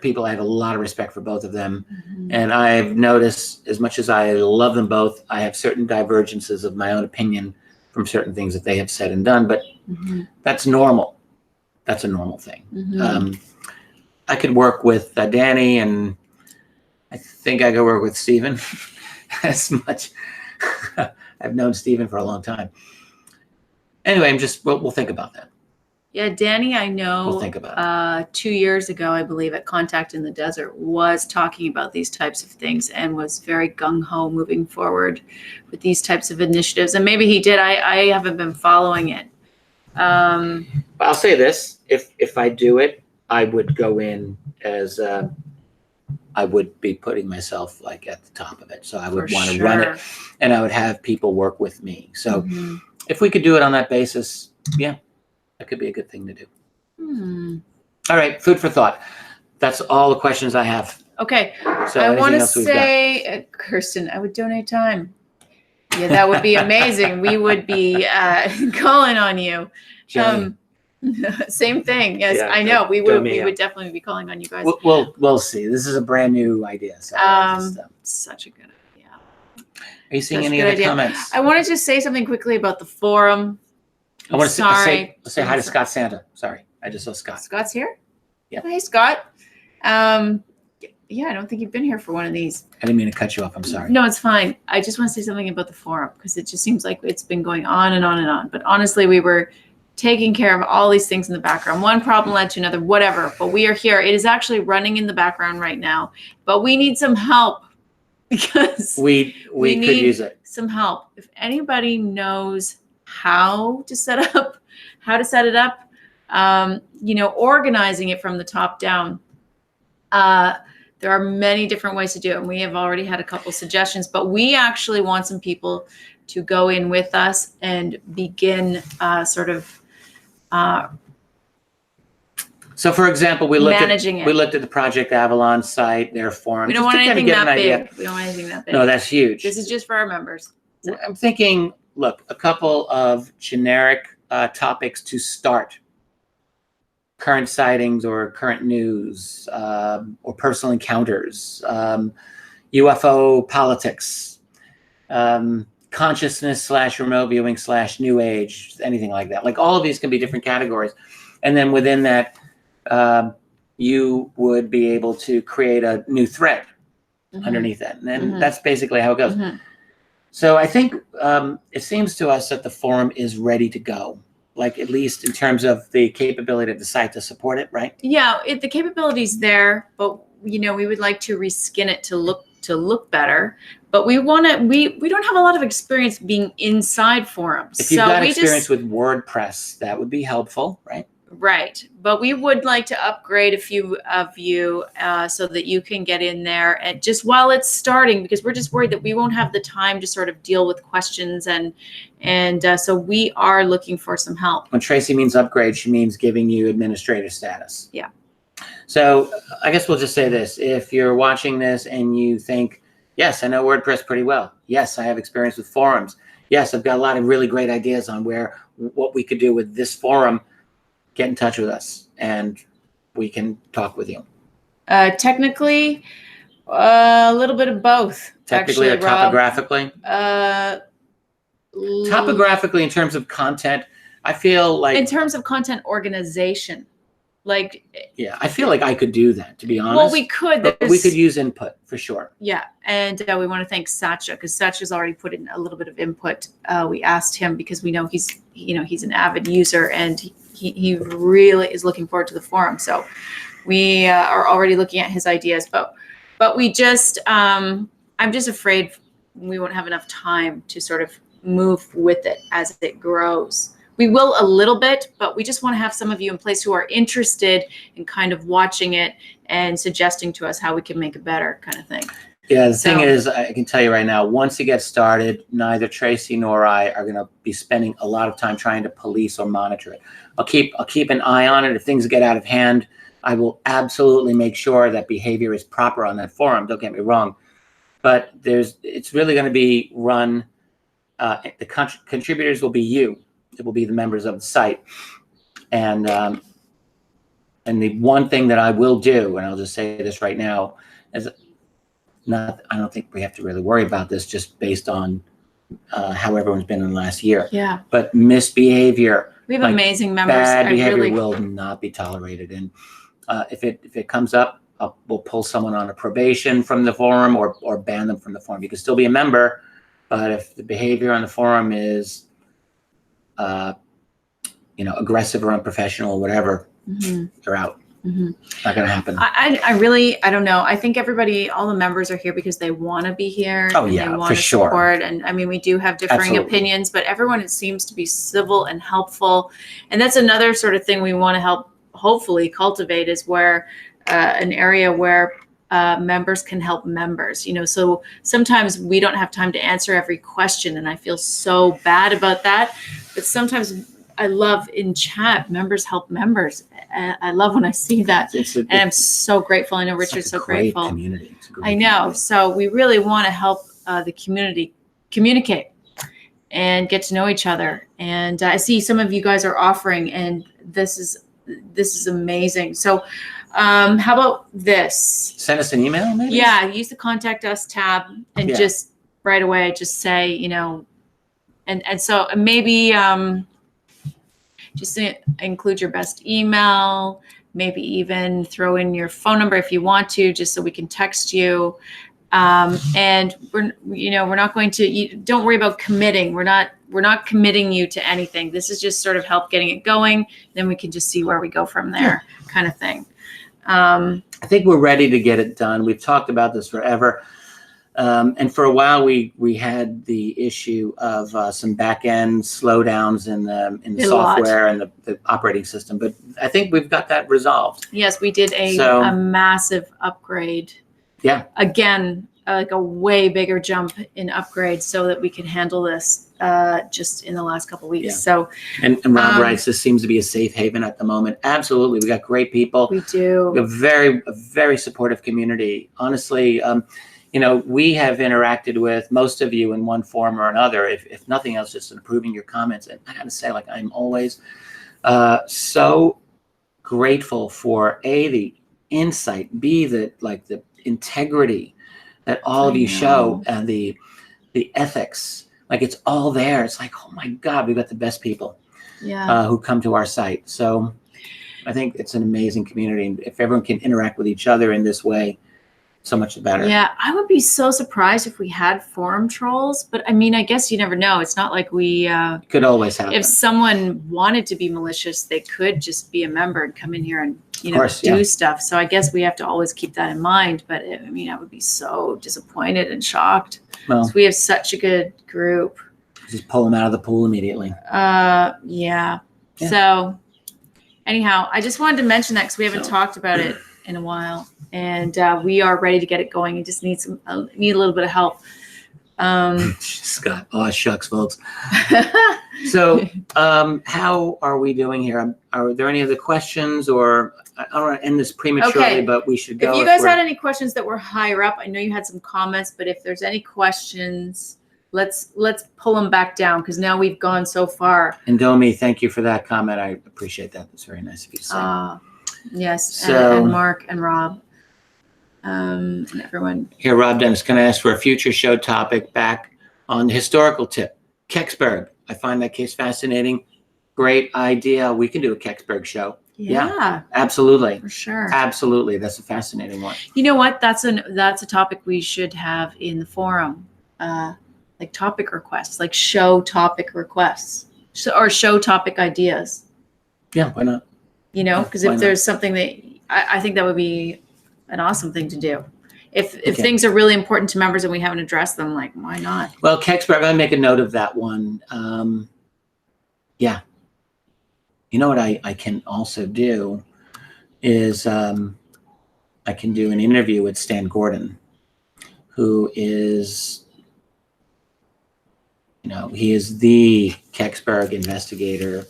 Speaker 1: people, I have a lot of respect for both of them. And I've noticed, as much as I love them both, I have certain divergences of my own opinion from certain things that they have said and done, but that's normal. That's a normal thing. I could work with Danny, and I think I could work with Stephen as much. I've known Stephen for a long time. Anyway, we'll think about that.
Speaker 2: Yeah, Danny, I know
Speaker 1: we'll think about it.
Speaker 2: 2 years ago, I believe, at Contact in the Desert, was talking about these types of things and was very gung-ho moving forward with these types of initiatives. And maybe he did. I haven't been following it.
Speaker 1: I'll say this. If I do it, I would go in as I would be putting myself like at the top of it. So I would want to run it, and I would have people work with me. So if we could do it on that basis, yeah, that could be a good thing to do. All right, food for thought. That's all the questions I have.
Speaker 2: Okay. So I want to say, Kirsten, I would donate time. Yeah, that would be amazing. We would be calling on you. Same thing. Yes, yeah, I know. We would definitely be calling on you guys.
Speaker 1: We'll see. This is a brand new idea. So
Speaker 2: such a good idea.
Speaker 1: Are you seeing any other comments?
Speaker 2: I want to just say something quickly about the forum.
Speaker 1: I want to say hi to Scott Santa. Sorry, I just saw Scott.
Speaker 2: Scott's here?
Speaker 1: Yeah.
Speaker 2: Hey, Scott. Yeah, I don't think you've been here for one of these.
Speaker 1: I didn't mean to cut you off. I'm sorry.
Speaker 2: No, it's fine. I just want to say something about the forum because it just seems like it's been going on and on and on. But honestly, we were taking care of all these things in the background. One problem led to another, whatever. But we are here. It is actually running in the background right now. But we need some help because
Speaker 1: we could use it.
Speaker 2: Some help. If anybody knows how to set it up, organizing it from the top down. There are many different ways to do it. And we have already had a couple suggestions, but we actually want some people to go in with us and begin
Speaker 1: So, for example, we looked at the Project Avalon site, their forums.
Speaker 2: We don't want anything that big. We don't want anything that big.
Speaker 1: No, that's huge.
Speaker 2: This is just for our members.
Speaker 1: I'm thinking, look, a couple of generic topics to start. Current sightings or current news or personal encounters, UFO politics, consciousness / remote viewing / new age, anything like that. Like all of these can be different categories. And then within that, you would be able to create a new thread underneath that. And then that's basically how it goes. So I think it seems to us that the forum is ready to go. Like at least in terms of the capability of the site to support it, right?
Speaker 2: Yeah, the capability's there, but we would like to reskin it to look better. But we don't have a lot of experience being inside forums.
Speaker 1: If you've got experience with WordPress, that would be helpful, right?
Speaker 2: Right. But we would like to upgrade a few of you so that you can get in there and just while it's starting, because we're just worried that we won't have the time to sort of deal with questions. And so we are looking for some help.
Speaker 1: When Tracey means upgrade, she means giving you administrator status.
Speaker 2: Yeah.
Speaker 1: So I guess we'll just say this. If you're watching this and you think, yes, I know WordPress pretty well. Yes, I have experience with forums. Yes, I've got a lot of really great ideas on what we could do with this forum. Get in touch with us and we can talk with you.
Speaker 2: Technically, a little bit of both.
Speaker 1: Technically or topographically? Topographically in terms of content, I feel like...
Speaker 2: In terms of content organization.
Speaker 1: Yeah, I feel like I could do that, to be honest.
Speaker 2: Well, we could.
Speaker 1: But we could use input for sure.
Speaker 2: Yeah, and we want to thank Satya because Satya's already put in a little bit of input. We asked him because we know he's an avid user and he really is looking forward to the forum. So we are already looking at his ideas, but we just I'm just afraid we won't have enough time to sort of move with it as it grows. We will a little bit, but we just want to have some of you in place who are interested in kind of watching it and suggesting to us how we can make it better kind of thing.
Speaker 1: Yeah, the thing is, I can tell you right now, once it gets started, neither Tracey nor I are going to be spending a lot of time trying to police or monitor it. I'll keep an eye on it. If things get out of hand, I will absolutely make sure that behavior is proper on that forum. Don't get me wrong. But it's really going to be run, the contributors will be you. It will be the members of the site. And the one thing that I will do, and I'll just say this right now, is I don't think we have to really worry about this just based on how everyone's been in the last year.
Speaker 2: Yeah.
Speaker 1: But misbehavior.
Speaker 2: We have amazing members.
Speaker 1: Bad behavior will not be tolerated. And if it comes up, we'll pull someone on a probation from the forum or ban them from the forum. You can still be a member, but if the behavior on the forum is aggressive or unprofessional or whatever, they're out. Not going to happen.
Speaker 2: I don't know. I think all the members are here because they want to be here.
Speaker 1: Oh,
Speaker 2: and
Speaker 1: yeah,
Speaker 2: they want
Speaker 1: for
Speaker 2: to
Speaker 1: sure.
Speaker 2: support. And I mean, we do have differing opinions, but everyone seems to be civil and helpful. And that's another sort of thing we want to help, hopefully, cultivate is where an area where members can help members. So sometimes we don't have time to answer every question, and I feel so bad about that. But sometimes I love in chat, members help members. I love when I see that. And I'm so grateful. I know Richard's so grateful.
Speaker 1: Community.
Speaker 2: I know. So we really want to help the community communicate and get to know each other. And I see some of you guys are offering, and this is amazing. So how about this?
Speaker 1: Send us an email, maybe?
Speaker 2: Yeah, use the Contact Us tab and just right away just say, and so maybe just include your best email maybe even throw in your phone number if you want to, just so we can text you. And we're not going to, don't worry about committing. We're not committing you to anything. This is just sort of help getting it going. Then we can just see where we go from there, kind of thing.
Speaker 1: I think we're ready to get it done. We've talked about this forever. And for a while, we had the issue of some back end slowdowns in the software and the operating system. But I think we've got that resolved.
Speaker 2: Yes, we did a massive upgrade.
Speaker 1: Yeah.
Speaker 2: Again, like a way bigger jump in upgrades so that we can handle this just in the last couple of weeks.
Speaker 1: Yeah.
Speaker 2: So,
Speaker 1: and Rob writes, this seems to be a safe haven at the moment. Absolutely. We got great people.
Speaker 2: We do.
Speaker 1: We have a very supportive community. Honestly, we have interacted with most of you in one form or another, if nothing else, just improving your comments. And I got to say, like, I'm always so grateful for the insight, the integrity that all of you show, and the ethics. Like, it's all there. It's like, oh my God, we've got the best people who come to our site. So I think it's an amazing community. And if everyone can interact with each other in this way, so much the better.
Speaker 2: Yeah, I would be so surprised if we had forum trolls, but I mean, I guess you never know. It's not like we
Speaker 1: could always happen.
Speaker 2: If someone wanted to be malicious, they could just be a member and come in here and do stuff. So I guess we have to always keep that in mind. But I mean, I would be so disappointed and shocked. Well, we have such a good group.
Speaker 1: Just pull them out of the pool immediately.
Speaker 2: Yeah. So anyhow, I just wanted to mention that because we haven't talked about it in a while, and we are ready to get it going. You just need a little bit of help.
Speaker 1: Scott, oh shucks, folks. So, how are we doing here? Are there any other questions, or I don't want to end this prematurely, but we should go.
Speaker 2: If you guys had any questions that were higher up, I know you had some comments, but if there's any questions, let's pull them back down because now we've gone so far.
Speaker 1: And Domi, thank you for that comment. I appreciate that. That's very nice of you to say.
Speaker 2: Yes, so, and Mark and Rob, and everyone.
Speaker 1: Here, Rob Dennis, can I ask for a future show topic back on the historical tip? Kecksburg. I find that case fascinating. Great idea. We can do a Kecksburg show. Yeah, absolutely.
Speaker 2: For sure.
Speaker 1: Absolutely. That's a fascinating one.
Speaker 2: You know what? That's a topic we should have in the forum, like topic requests, like show topic requests, or show topic ideas.
Speaker 1: Yeah, why not?
Speaker 2: Because if there's something that I think that would be an awesome thing to do. If things are really important to members and we haven't addressed them, like, why not?
Speaker 1: Well, Kecksburg, I'm going to make a note of that one. Yeah. You know what I can also do is I can do an interview with Stan Gordon, who is, he is the Kecksburg investigator.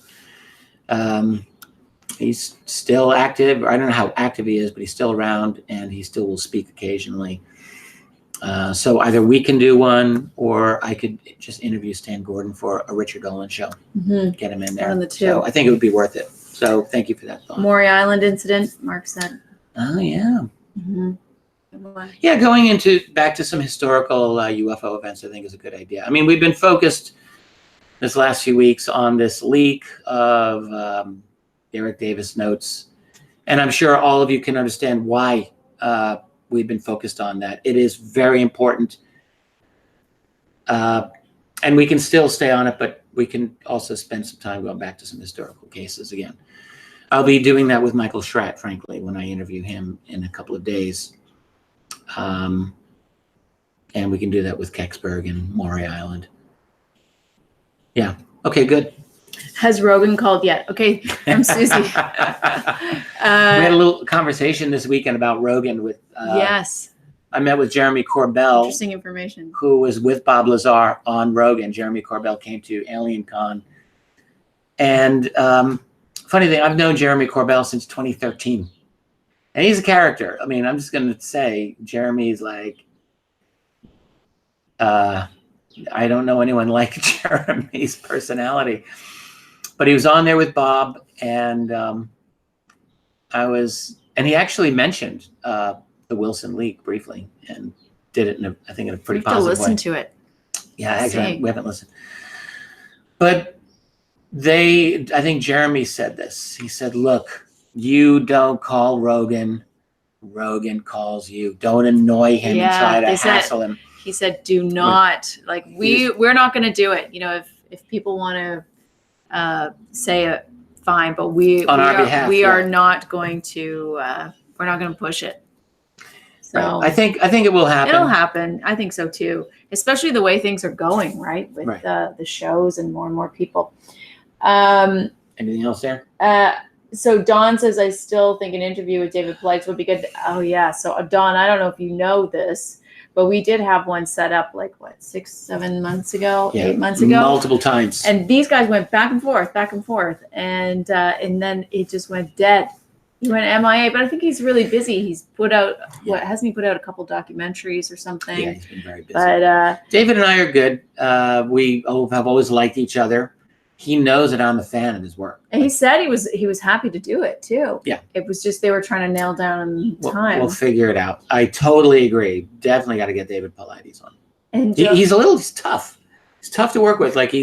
Speaker 1: He's still active. I don't know how active he is, but he's still around and he still will speak occasionally. So either we can do one or I could just interview Stan Gordon for a Richard Dolan show. Mm-hmm. Get him in there.
Speaker 2: One of the two.
Speaker 1: So I think it would be worth it. So thank you for that thought.
Speaker 2: Maury Island incident, Mark said.
Speaker 1: Oh, yeah.
Speaker 2: Mm-hmm.
Speaker 1: Yeah, going back to some historical UFO events, I think is a good idea. I mean, we've been focused this last few weeks on this leak of Eric Davis notes. And I'm sure all of you can understand why we've been focused on that. It is very important. And we can still stay on it, but we can also spend some time going back to some historical cases again. I'll be doing that with Michael Schratt, frankly, when I interview him in a couple of days. And we can do that with Kecksburg and Maury Island. Yeah. Okay, good.
Speaker 2: Has Rogan called yet? Okay, from Susie. We
Speaker 1: had a little conversation this weekend about Rogan with.
Speaker 2: Yes.
Speaker 1: I met with Jeremy Corbell.
Speaker 2: Interesting information.
Speaker 1: Who was with Bob Lazar on Rogan. Jeremy Corbell came to Alien Con. And funny thing, I've known Jeremy Corbell since 2013. And he's a character. I mean, I'm just going to say Jeremy's like, I don't know anyone like Jeremy's personality. But he was on there with Bob, and he actually mentioned the Wilson leak briefly, and did it in a pretty positive way.
Speaker 2: To listen to it.
Speaker 1: Yeah, actually, we haven't listened. But I think Jeremy said this. He said, "Look, You don't call Rogan. Rogan calls you. Don't annoy him and try to hassle him.
Speaker 2: He said, "Do not we're not going to do it. You know, if people want to say it, fine. But we are not going to. We're not going to push it." So
Speaker 1: right. I think it will happen.
Speaker 2: It'll happen. I think so too. Especially the way things are going, right, with the shows and more people.
Speaker 1: Anything else there?
Speaker 2: So Dawn says, I still think an interview with David Blight would be good. Oh yeah. So Dawn, I don't know if you know this, but we did have one set up like 6-7 months ago, 8 months ago,
Speaker 1: multiple times.
Speaker 2: And these guys went back and forth, and then it just went dead. He went MIA, but I think he's really busy. He's put out hasn't he put out a couple documentaries or something?
Speaker 1: Yeah, he's been very busy.
Speaker 2: But
Speaker 1: David and I are good. We have always liked each other. He knows that I'm a fan of his work.
Speaker 2: And he said he was happy to do it too.
Speaker 1: Yeah.
Speaker 2: It was just they were trying to nail down time.
Speaker 1: We'll figure it out. I totally agree. Definitely got to get David Paulides on.
Speaker 2: And
Speaker 1: he's tough. He's tough to work with. Like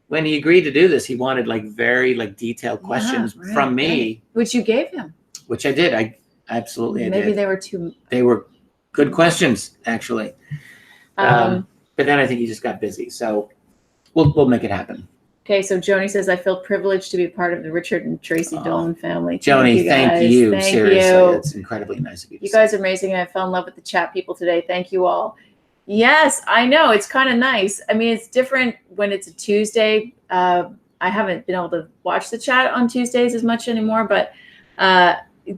Speaker 1: when he agreed to do this, he wanted very detailed questions from me.
Speaker 2: Which you gave him.
Speaker 1: Which I did. I absolutely
Speaker 2: Maybe
Speaker 1: did. They were good questions, actually. But then I think he just got busy. So we'll make it happen.
Speaker 2: Okay, so Joni says, I feel privileged to be part of the Richard and Tracey Dolan family.
Speaker 1: Joni, thank you. Seriously, it's incredibly nice of you.
Speaker 2: You guys are amazing, and I fell in love with the chat people today. Thank you all. Yes, I know. It's kind of nice. I mean, it's different when it's a Tuesday. I haven't been able to watch the chat on Tuesdays as much anymore, but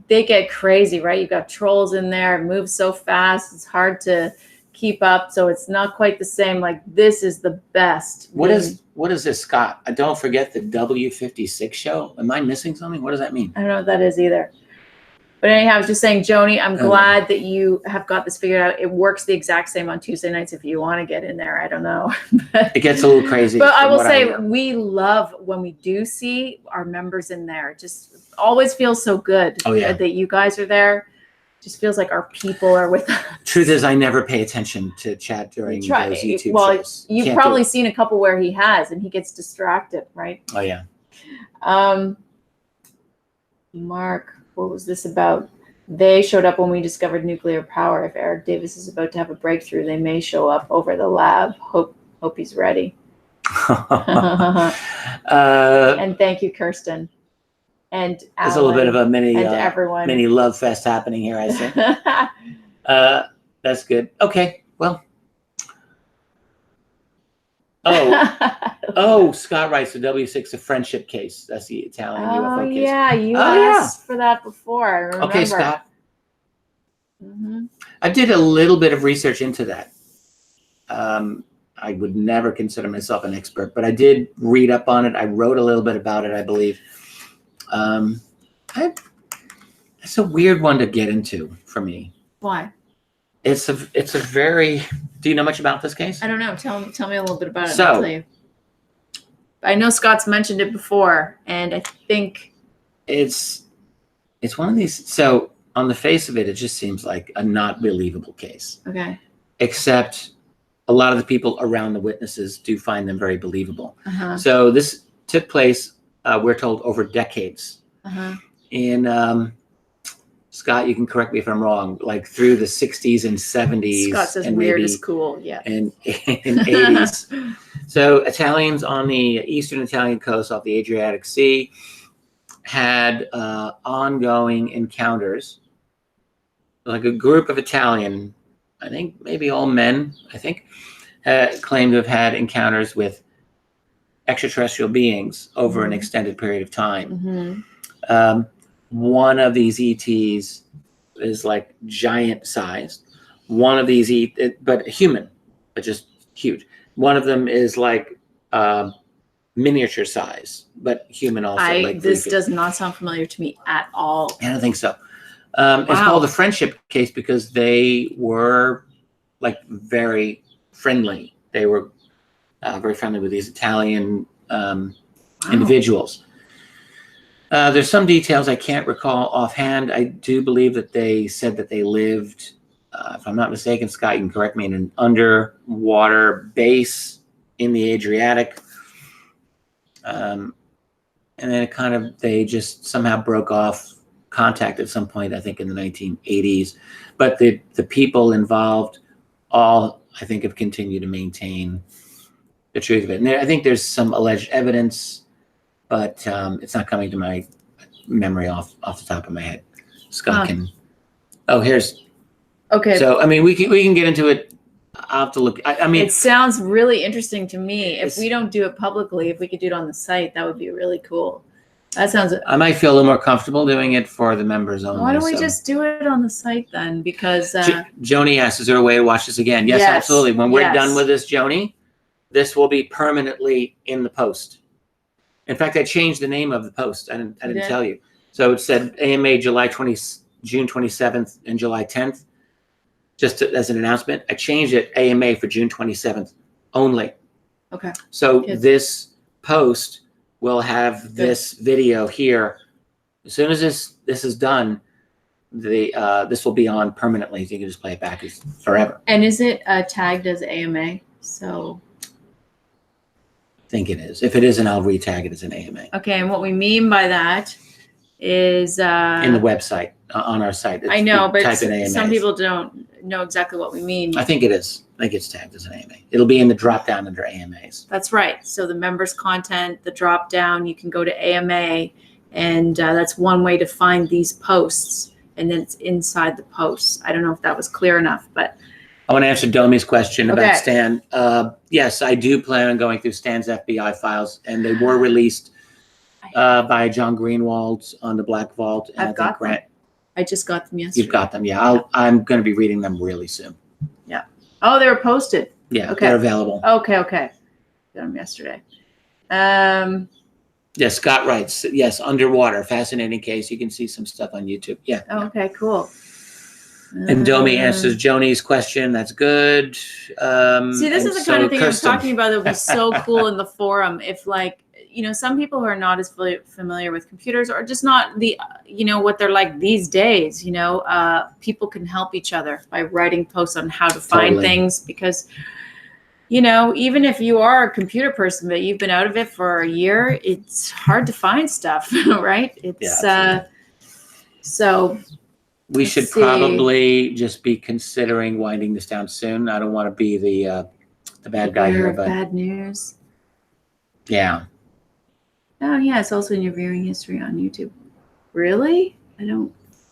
Speaker 2: they get crazy, right? You've got trolls in there. It moves so fast. It's hard to keep up, so it's not quite the same. Like, this is the best.
Speaker 1: What is this, Scott? Don't forget the W56 show. Am I missing something? What does that mean?
Speaker 2: I don't know what that is either. But anyhow, I was just saying, Joni, I'm glad that you have got this figured out. It works the exact same on Tuesday nights if you want to get in there. I don't know.
Speaker 1: It gets a little crazy.
Speaker 2: But I will say we love when we do see our members in there. It just always feels so good that you guys are there. Just feels like our people are with us. Truth
Speaker 1: is, I never pay attention to chat during those YouTube shows.
Speaker 2: You've probably seen a couple where he has, and he gets distracted, right?
Speaker 1: Oh, yeah.
Speaker 2: Mark, what was this about? They showed up when we discovered nuclear power. If Eric Davis is about to have a breakthrough, they may show up over the lab. Hope he's ready. And thank you, Kirsten. And
Speaker 1: there's a little bit of a
Speaker 2: everyone.
Speaker 1: mini love fest happening here, I see. That's good. Okay, well. Scott writes the W6 a friendship case. That's the Italian UFO case.
Speaker 2: Yeah, you asked for that before. I remember.
Speaker 1: Okay, Scott.
Speaker 2: Mm-hmm.
Speaker 1: I did a little bit of research into that. I would never consider myself an expert, but I did read up on it. I wrote a little bit about it, I believe. It's a weird one to get into for me.
Speaker 2: Why?
Speaker 1: It's a very. Do you know much about this case?
Speaker 2: I don't know. Tell me a little bit about it. I'll tell you. I know Scott's mentioned it before, and I think
Speaker 1: it's one of these. So on the face of it, it just seems like a not believable case.
Speaker 2: Okay.
Speaker 1: Except a lot of the people around the witnesses do find them very believable.
Speaker 2: Uh-huh.
Speaker 1: So this took place, we're told, over decades.
Speaker 2: Uh-huh.
Speaker 1: In Scott, you can correct me if I'm wrong, like through the 60s and 70s.
Speaker 2: Scott says weird is cool, yeah.
Speaker 1: And in 80s. So Italians on the eastern Italian coast off the Adriatic Sea had ongoing encounters. Like a group of Italian, I think maybe all men, claimed to have had encounters with extraterrestrial beings over an extended period of time.
Speaker 2: Mm-hmm.
Speaker 1: One of these ETs is like giant sized. One of these but human, but just huge. One of them is like miniature size, but human also.
Speaker 2: This does not sound familiar to me at all.
Speaker 1: I don't think so. It's called the friendship case because they were like very friendly. They were very friendly with these Italian individuals. There's some details I can't recall offhand. I do believe that they said that they lived, if I'm not mistaken, Scott, you can correct me, in an underwater base in the Adriatic. and then they just somehow broke off contact at some point, I think in the 1980s. But the people involved all, I think, have continued to maintain the truth of it. And I think there's some alleged evidence, but it's not coming to my memory off the top of my head. Scott can. Oh, here's.
Speaker 2: Okay.
Speaker 1: So I mean, we can get into it. I'll have to look. I mean,
Speaker 2: it sounds really interesting to me. If we don't do it publicly, if we could do it on the site, that would be really cool. That sounds.
Speaker 1: I might feel a little more comfortable doing it for the members only.
Speaker 2: Why don't we just do it on the site then? Because
Speaker 1: Joni asks, "Is there a way to watch this again?" Yes, absolutely. When we're done with this, Joni, this will be permanently in the post. In fact, I changed the name of the post. I didn't tell you. So it said AMA June 27th and July 10th. Just as an announcement, I changed it AMA for June 27th only.
Speaker 2: Okay.
Speaker 1: So this post will have this video here. As soon as this is done, this will be on permanently. So you can just play it back forever.
Speaker 2: And is it tagged as AMA? So
Speaker 1: I think it is. If it isn't, I'll re-tag it as an AMA.
Speaker 2: Okay, and what we mean by that is
Speaker 1: in the website on our site.
Speaker 2: I know, but some people don't know exactly what we mean.
Speaker 1: I think it is. I think it's tagged as an AMA. It'll be in the drop down under AMAs.
Speaker 2: That's right. So the members content, the drop down, you can go to AMA, and that's one way to find these posts. And then it's inside the posts. I don't know if that was clear enough, but
Speaker 1: I want to answer Domi's question about Stan. Yes, I do plan on going through Stan's FBI files, and they were released by John Greenwald on the Black Vault. And
Speaker 2: I've got them. I just got them yesterday.
Speaker 1: You've got them, yeah. I'm going to be reading them really soon.
Speaker 2: Yeah. Oh, they were posted.
Speaker 1: Yeah, they're available.
Speaker 2: Okay. Got them yesterday.
Speaker 1: Yes, Scott writes, yes, underwater, fascinating case. You can see some stuff on YouTube. Yeah.
Speaker 2: Oh, okay, cool.
Speaker 1: And Domi answers Joni's question. That's good.
Speaker 2: See, this is the kind of thing I'm talking about that would be so cool in the forum. If some people who are not as familiar with computers or just not what they're like these days, people can help each other by writing posts on how to find things because, even if you are a computer person, but you've been out of it for a year, it's hard to find stuff, right? It's so.
Speaker 1: We should probably just be considering winding this down soon. I don't want to be the bad guy here, but
Speaker 2: bad news.
Speaker 1: Yeah.
Speaker 2: Oh yeah, it's also in your viewing history on YouTube. Really? I don't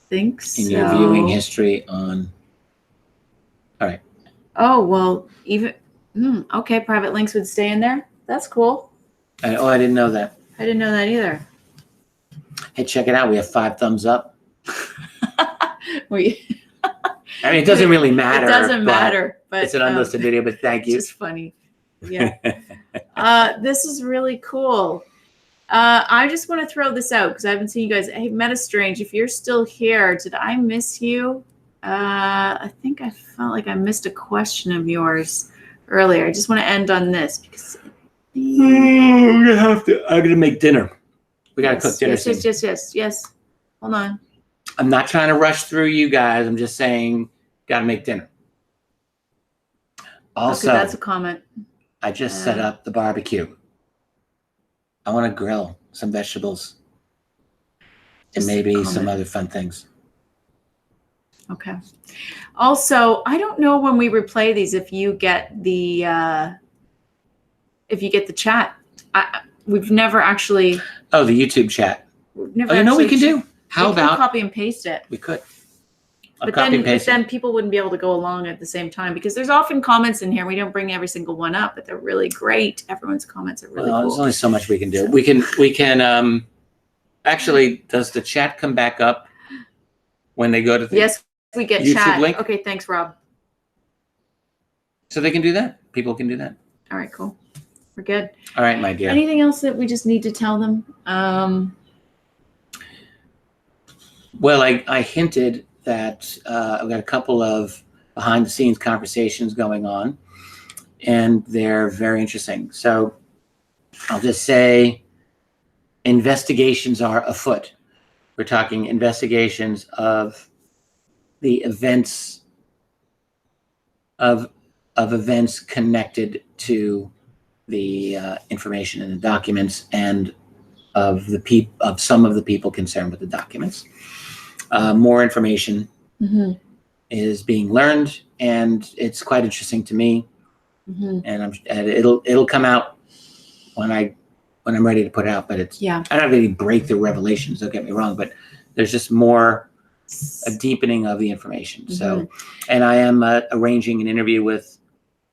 Speaker 2: think so.
Speaker 1: In your viewing history on. All right.
Speaker 2: Oh well, even okay. Private links would stay in there. That's cool.
Speaker 1: I didn't know that.
Speaker 2: I didn't know that either.
Speaker 1: Hey, check it out. We have 5 thumbs up.
Speaker 2: I
Speaker 1: mean, it doesn't really matter.
Speaker 2: It doesn't matter, but
Speaker 1: it's an unlisted video. But thank you.
Speaker 2: It's just funny. Yeah. This is really cool. I just want to throw this out because I haven't seen you guys. Hey, MetaStrange, if you're still here, did I miss you? I think I felt like I missed a question of yours earlier. I just want to end on this because
Speaker 1: I'm gonna make dinner. We gotta cook dinner.
Speaker 2: Yes. Hold on.
Speaker 1: I'm not trying to rush through you guys. I'm just saying, gotta make dinner. Also,
Speaker 2: that's a comment.
Speaker 1: I just set up the barbecue. I want to grill some vegetables and maybe some other fun things.
Speaker 2: Okay. Also, I don't know when we replay these if you get the chat. We've never actually.
Speaker 1: Oh, the YouTube chat.
Speaker 2: Never
Speaker 1: we can do. How about
Speaker 2: copy and paste it?
Speaker 1: We could.
Speaker 2: But then people wouldn't be able to go along at the same time because there's often comments in here. We don't bring every single one up, but they're really great. Everyone's comments are really cool.
Speaker 1: There's only so much we can do. We can actually, does the chat come back up when they go to the
Speaker 2: Yes, we get
Speaker 1: YouTube
Speaker 2: chat.
Speaker 1: link?
Speaker 2: Okay, thanks, Rob.
Speaker 1: So they can do that. People can do that.
Speaker 2: All right, cool. We're good.
Speaker 1: All right, my dear.
Speaker 2: Anything else that we just need to tell them?
Speaker 1: Well, I hinted that I've got a couple of behind-the-scenes conversations going on, and they're very interesting. So I'll just say investigations are afoot. We're talking investigations of the events of events connected to the information in the documents and of some of the people concerned with the documents. More information is being learned, and it's quite interesting to me. And it'll come out when I'm ready to put it out. But I don't have any breakthrough revelations. Don't get me wrong, but there's just a deepening of the information. So, and I am arranging an interview with.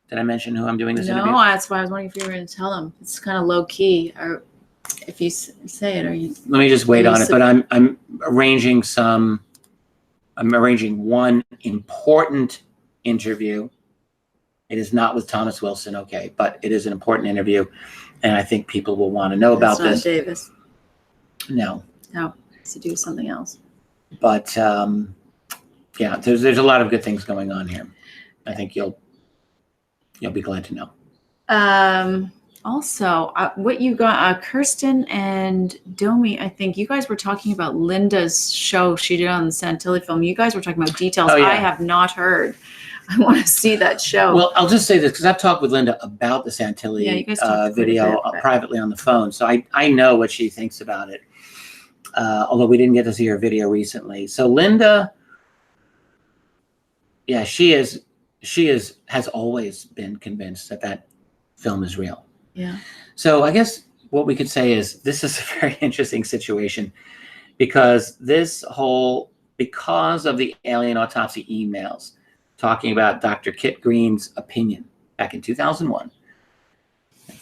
Speaker 1: Did I mention who I'm doing this interview?
Speaker 2: No, that's why I was wondering if you were going to tell them. It's kind of low key, or if you say it, or you.
Speaker 1: Let me just wait on it. But I'm arranging one important interview. It is not with Thomas Wilson, okay, but it is an important interview, and I think people will want to know about this.
Speaker 2: Not Davis.
Speaker 1: No.
Speaker 2: No, it's to do with something else.
Speaker 1: But yeah, there's a lot of good things going on here. I think you'll be glad to know.
Speaker 2: Also, what you got, Kirsten and Domi, I think you guys were talking about Linda's show she did on the Santilli film. You guys were talking about details I have not heard. I want to see that show.
Speaker 1: Well, I'll just say this because I've talked with Linda about the Santilli video privately on the phone. So I know what she thinks about it, although we didn't get to see her video recently. So Linda, yeah, she has always been convinced that film is real.
Speaker 2: Yeah.
Speaker 1: So I guess what we could say is this is a very interesting situation because because of the alien autopsy emails talking about Dr. Kit Green's opinion back in 2001.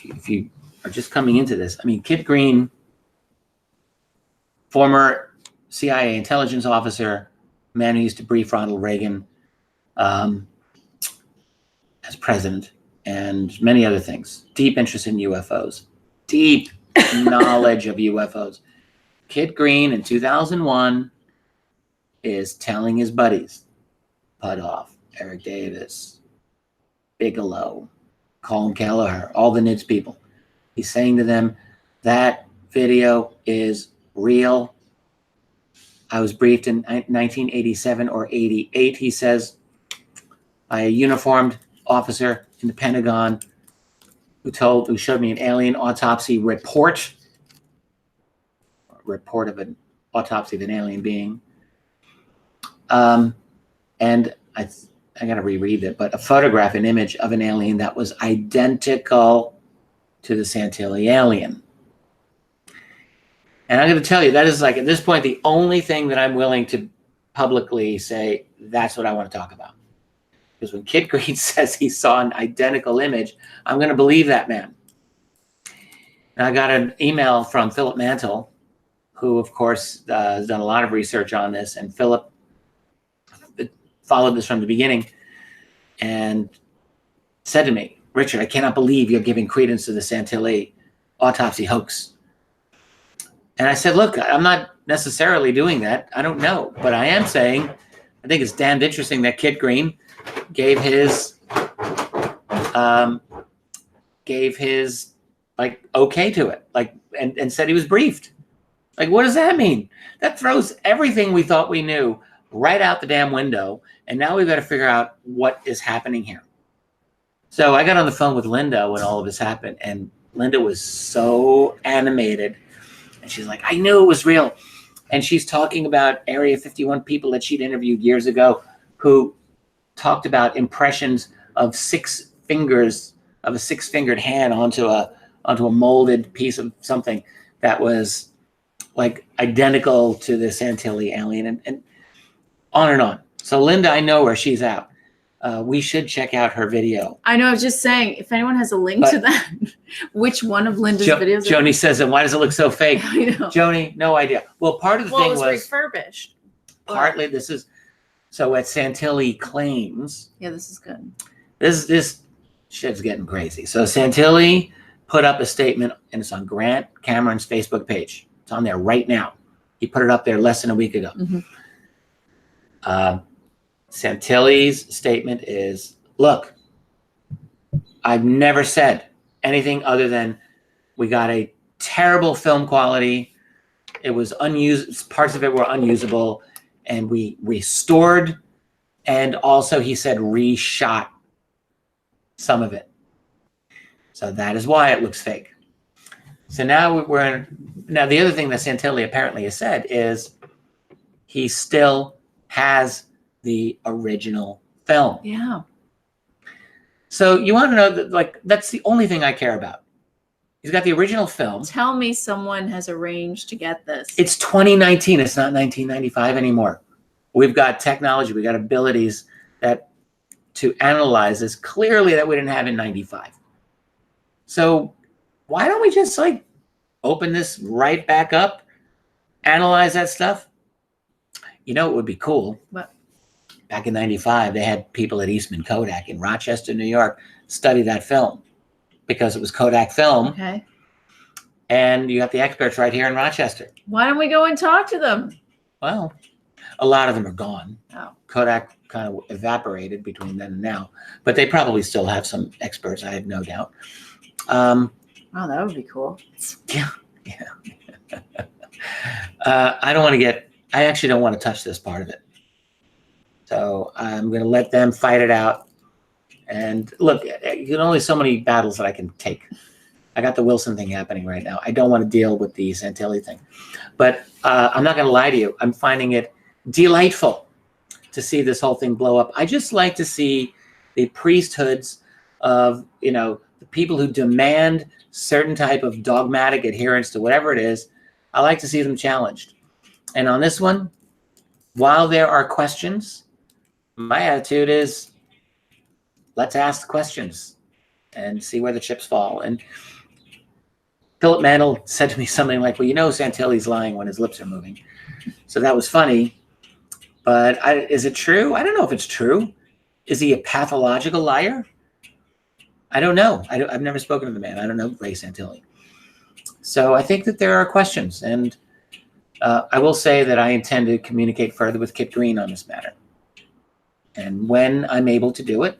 Speaker 1: If you are just coming into this, I mean, Kit Green, former CIA intelligence officer, man who used to brief Ronald Reagan as president, and many other things. Deep interest in UFOs, deep knowledge of UFOs. Kit Green in 2001 is telling his buddies, Putoff, Eric Davis, Bigelow, Colin Kelleher, all the NIDS people. He's saying to them, that video is real. I was briefed in 1987 or 88, he says, by a uniformed officer in the Pentagon who showed me an alien autopsy report of an autopsy of an alien being. And I got to reread it, but a photograph, an image of an alien that was identical to the Santilli alien. And I'm going to tell you, that is like, at this point, the only thing that I'm willing to publicly say, that's what I want to talk about. Because when Kit Green says he saw an identical image, I'm going to believe that man. And I got an email from Philip Mantle, who, of course, has done a lot of research on this. And Philip followed this from the beginning and said to me, Richard, I cannot believe you're giving credence to the Santilli autopsy hoax. And I said, look, I'm not necessarily doing that. I don't know. But I am saying, I think it's damned interesting that Kit Green gave his like okay to it, like and said he was briefed. Like, what does that mean? That throws everything we thought we knew right out the damn window. And now we've got to figure out what is happening here. So I got on the phone with Linda when all of this happened, and Linda was so animated. And she's like, I knew it was real. And she's talking about Area 51 people that she'd interviewed years ago who talked about impressions of a six-fingered hand onto a molded piece of something that was like identical to the Santilli alien, and on and on. So Linda, I know where she's at. We should check out her video.
Speaker 2: I know. I was just saying, if anyone has a link to that, which one of Linda's videos?
Speaker 1: Joni says, and why does it look so fake?
Speaker 2: I know.
Speaker 1: Joni, no idea. Well, part of the thing was
Speaker 2: refurbished.
Speaker 1: Partly, this is so at Santilli claims.
Speaker 2: Yeah, this is good.
Speaker 1: This shit's getting crazy. So Santilli put up a statement, and it's on Grant Cameron's Facebook page. It's on there right now. He put it up there less than a week ago. Santilli's statement is, look, I've never said anything other than we got a terrible film quality. It was unused. Parts of it were unusable, and we restored, and also he said reshot some of it. So that is why it looks fake. So now now the other thing that Santilli apparently has said is he still has the original film.
Speaker 2: Yeah.
Speaker 1: So you want to know that, like, that's the only thing I care about. He's got the original film.
Speaker 2: Tell me someone has arranged to get this.
Speaker 1: It's 2019. It's not 1995 anymore. We've got technology. We've got abilities to analyze this clearly that we didn't have in 95. So why don't we just like open this right back up, analyze that stuff? You know, it would be cool.
Speaker 2: What?
Speaker 1: Back in 95, they had people at Eastman Kodak in Rochester, New York, study that film because it was Kodak film.
Speaker 2: Okay.
Speaker 1: And you got the experts right here in Rochester.
Speaker 2: Why don't we go and talk to them?
Speaker 1: Well, a lot of them are gone.
Speaker 2: Oh.
Speaker 1: Kodak kind of evaporated between then and now, but they probably still have some experts, I have no doubt.
Speaker 2: Oh, that would be cool.
Speaker 1: Yeah. I actually don't want to touch this part of it. So I'm going to let them fight it out. And look, there's only so many battles that I can take. I got the Wilson thing happening right now. I don't want to deal with the Santilli thing. But I'm not going to lie to you. I'm finding it delightful to see this whole thing blow up. I just like to see the priesthoods of, the people who demand certain type of dogmatic adherence to whatever it is. I like to see them challenged. And on this one, while there are questions, my attitude is, let's ask the questions and see where the chips fall. And Philip Mantle said to me something like, well, Santilli's lying when his lips are moving. So that was funny. But is it true? I don't know if it's true. Is he a pathological liar? I don't know. I've never spoken to the man. I don't know Ray Santilli. So I think that there are questions. And I will say that I intend to communicate further with Kit Green on this matter. And when I'm able to do it,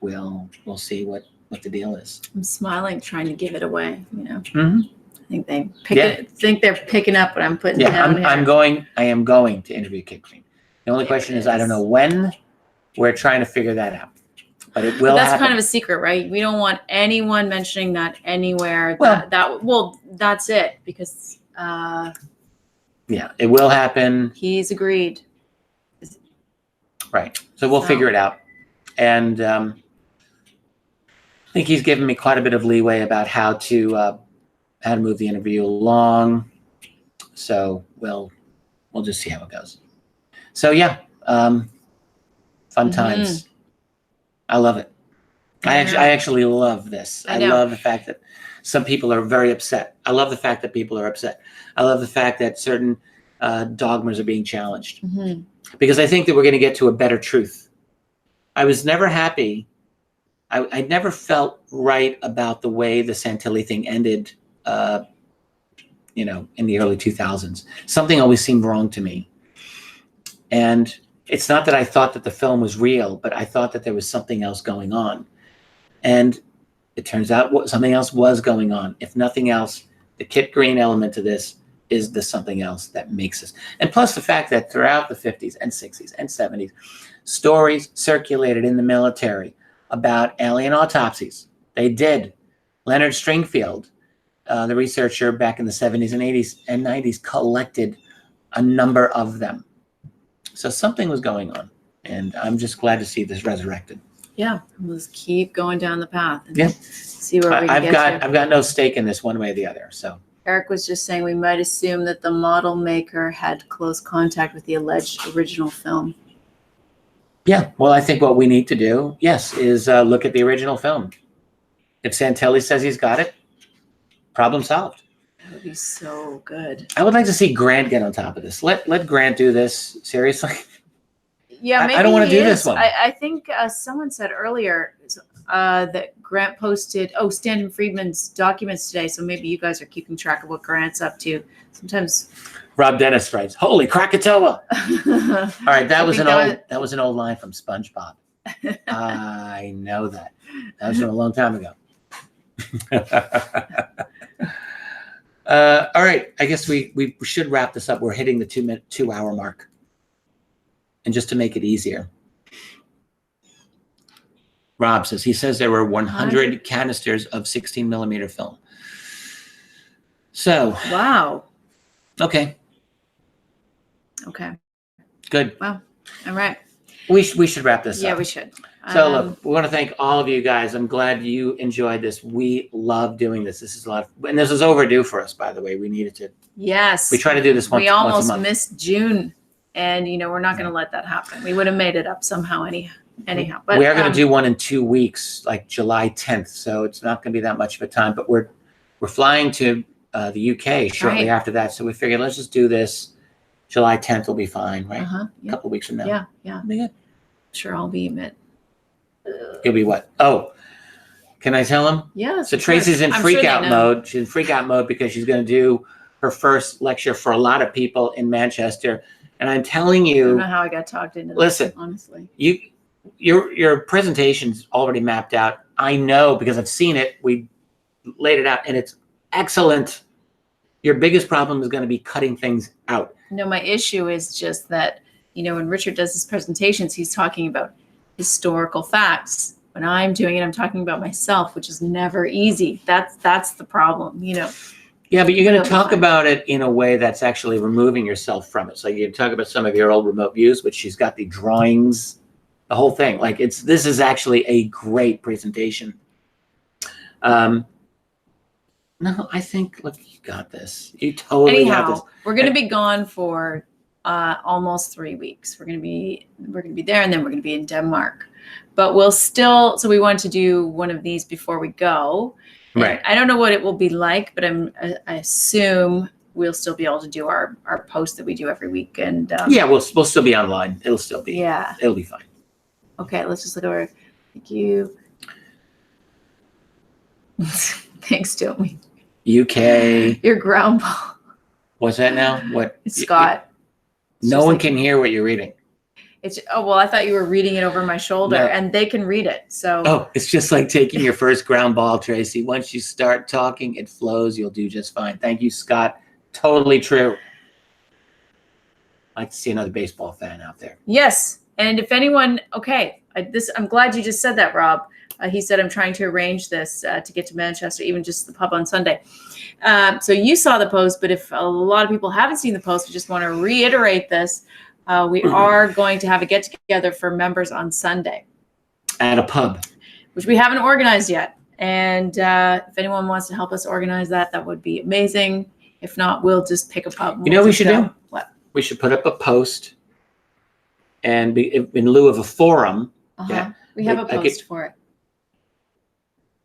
Speaker 1: we'll see what the deal is.
Speaker 2: I'm smiling, trying to give it away.
Speaker 1: Mm-hmm.
Speaker 2: I think they're picking up what I'm putting down here.
Speaker 1: I am going to interview Kit Green. The only question is I don't know when. We're trying to figure that out. But it will
Speaker 2: that's
Speaker 1: happen.
Speaker 2: Kind of a secret, right? We don't want anyone mentioning that anywhere.
Speaker 1: Well,
Speaker 2: that's it, because
Speaker 1: it will happen.
Speaker 2: He's agreed.
Speaker 1: Right. So we'll figure it out. And I think he's given me quite a bit of leeway about how to move the interview along. So we'll just see how it goes. So fun times. I love it. I actually love this. I love the fact that some people are very upset. I love the fact that people are upset. I love the fact that certain dogmas are being challenged.
Speaker 2: Mm-hmm.
Speaker 1: Because I think that we're going to get to a better truth. I was never happy. I never felt right about the way the Santilli thing ended, in the early 2000s. Something always seemed wrong to me. And it's not that I thought that the film was real, but I thought that there was something else going on. And it turns out something else was going on. If nothing else, the Kit Green element to this is the something else that makes us. And plus the fact that throughout the 50s and 60s and 70s, stories circulated in the military about alien autopsies. They did. Leonard Stringfield, the researcher back in the 70s and 80s and 90s, collected a number of them. So something was going on. And I'm just glad to see this resurrected.
Speaker 2: Yeah, let's keep going down the path and
Speaker 1: Yeah.
Speaker 2: see where we can get to.
Speaker 1: I've got no stake in this one way or the other. So
Speaker 2: Eric was just saying we might assume that the model maker had close contact with the alleged original film.
Speaker 1: Yeah, well, I think what we need to do, is look at the original film. If Santilli says he's got it, problem solved.
Speaker 2: That would be so good.
Speaker 1: I would like to see Grant get on top of this. Let Grant do this. Seriously.
Speaker 2: Yeah, maybe
Speaker 1: I don't want to do this one.
Speaker 2: I think someone said earlier that Grant posted, Stanton Friedman's documents today. So maybe you guys are keeping track of what Grant's up to. Sometimes.
Speaker 1: Rob Dennis writes, "Holy Krakatoa!" All right, that was an old line from SpongeBob. I know that. That was from a long time ago. All right, I guess we should wrap this up. We're hitting the 2 hour mark. And just to make it easier, Rob says there were 100 canisters of 16 millimeter film. So,
Speaker 2: Wow.
Speaker 1: okay,
Speaker 2: Okay.
Speaker 1: good.
Speaker 2: Wow. All right.
Speaker 1: We should wrap this
Speaker 2: Yeah,
Speaker 1: up.
Speaker 2: we should.
Speaker 1: So look, we want to thank all of you guys. I'm glad you enjoyed this. We love doing this. This is a lot, and this is overdue for us, by the way. We needed to.
Speaker 2: Yes.
Speaker 1: We try to do this once
Speaker 2: We
Speaker 1: a
Speaker 2: almost
Speaker 1: month.
Speaker 2: missed June, and we're not going to let that happen. We would have made it up somehow anyhow. But
Speaker 1: we are going to do one in 2 weeks, like July 10th. So it's not going to be that much of a time. But we're flying to the UK shortly after that. So we figured let's just do this. July 10th will be fine, right?
Speaker 2: Yeah.
Speaker 1: A couple of weeks from now.
Speaker 2: Yeah. Yeah.
Speaker 1: Be good.
Speaker 2: Sure, I'll be met.
Speaker 1: You'll be what? Oh, can I tell him?
Speaker 2: Yes.
Speaker 1: So Tracey's in freak out mode. She's in freak out mode because she's going to do her first lecture for a lot of people in Manchester. And I'm telling
Speaker 2: I
Speaker 1: you,
Speaker 2: don't know how I got talked into this.
Speaker 1: Listen,
Speaker 2: Honestly.
Speaker 1: Your presentation's already mapped out. I know because I've seen it. We laid it out and it's excellent. Your biggest problem is going to be cutting things out.
Speaker 2: No, my issue is just that, when Richard does his presentations, he's talking about historical facts. When I'm doing it, I'm talking about myself, which is never easy. That's the problem,
Speaker 1: Yeah, but you're going to talk about it in a way that's actually removing yourself from it. So you talk about some of your old remote views, which she's got the drawings, the whole thing. Like this is actually a great presentation. No, I think, look, you got this. You totally got this.
Speaker 2: We're going to be gone for almost 3 weeks. We're going to be there, and then we're going to be in Denmark. But we'll still. So we want to do one of these before we go.
Speaker 1: Right.
Speaker 2: I don't know what it will be like, but I assume we'll still be able to do our post that we do every week. And
Speaker 1: yeah, we'll still be online. It'll still be.
Speaker 2: Yeah.
Speaker 1: It'll be fine.
Speaker 2: Okay, let's just look over. Thank you. Thanks, Dolan.
Speaker 1: UK.
Speaker 2: Your ground ball.
Speaker 1: What's that now? What?
Speaker 2: Scott.
Speaker 1: No one can hear what you're reading.
Speaker 2: Well, I thought you were reading it over my shoulder, and they can read it. So.
Speaker 1: Oh, it's just like taking your first ground ball, Tracey. Once you start talking, it flows. You'll do just fine. Thank you, Scott. Totally true. I'd like to see another baseball fan out there.
Speaker 2: Yes, and if anyone, I'm glad you just said that, Rob. He said, I'm trying to arrange this to get to Manchester, even just the pub on Sunday. So you saw the post, but if a lot of people haven't seen the post, we just want to reiterate this. We are going to have a get-together for members on Sunday.
Speaker 1: At a pub.
Speaker 2: Which we haven't organized yet. And if anyone wants to help us organize that, that would be amazing. If not, we'll just pick a pub.
Speaker 1: You know what we should do?
Speaker 2: What?
Speaker 1: We should put up a post and in lieu of a forum.
Speaker 2: Yeah, we have a post for it.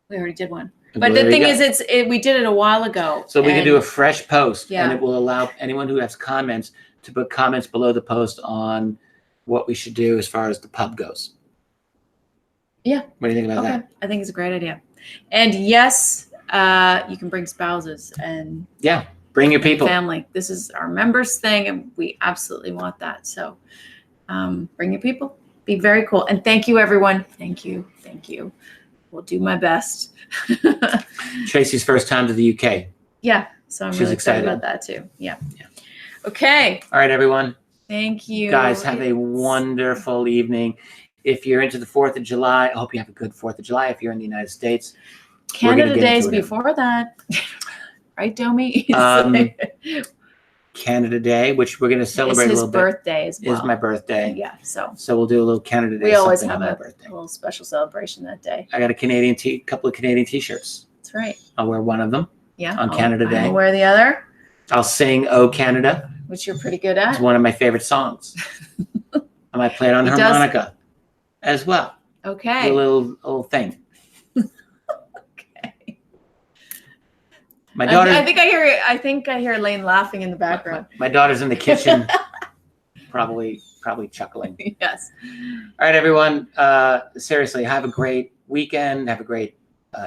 Speaker 2: We already did one. But the thing is, we did it a while ago.
Speaker 1: So we can do a fresh post,
Speaker 2: Yeah.
Speaker 1: and it will allow anyone who has comments to put comments below the post on what we should do as far as the pub goes.
Speaker 2: Yeah.
Speaker 1: What do you think about that?
Speaker 2: I think it's a great idea. And yes, you can bring spouses and
Speaker 1: Yeah, bring your people.
Speaker 2: family. This is our members thing, and we absolutely want that. So bring your people. Be very cool. And thank you, everyone. Thank you. Thank you. We'll do my best.
Speaker 1: Tracey's first time to the UK.
Speaker 2: Yeah. So I'm really excited about that too. Yeah. Okay.
Speaker 1: All right, everyone.
Speaker 2: Thank you.
Speaker 1: Guys, have a wonderful evening. If you're into the 4th of July, I hope you have a good 4th of July. If you're in the United States.
Speaker 2: Canada Days before that. Right, Domi?
Speaker 1: Canada Day, which we're going to celebrate a little bit.
Speaker 2: His birthday as well.
Speaker 1: Is my birthday.
Speaker 2: Yeah, so
Speaker 1: we'll do a little Canada Day.
Speaker 2: We always have
Speaker 1: on my
Speaker 2: a
Speaker 1: birthday.
Speaker 2: little special celebration that day.
Speaker 1: I got a couple of Canadian T-shirts.
Speaker 2: That's right.
Speaker 1: I'll wear one of them.
Speaker 2: Yeah.
Speaker 1: On Canada Day.
Speaker 2: I'll wear the other.
Speaker 1: I'll sing "Oh Canada,"
Speaker 2: which you're pretty good at.
Speaker 1: It's one of my favorite songs. I might play it on harmonica as well.
Speaker 2: Okay.
Speaker 1: A little thing. Okay. My daughter.
Speaker 2: I think I hear Elaine laughing in the background.
Speaker 1: My daughter's in the kitchen, probably chuckling.
Speaker 2: Yes.
Speaker 1: All right, everyone. Seriously, have a great weekend. Have a great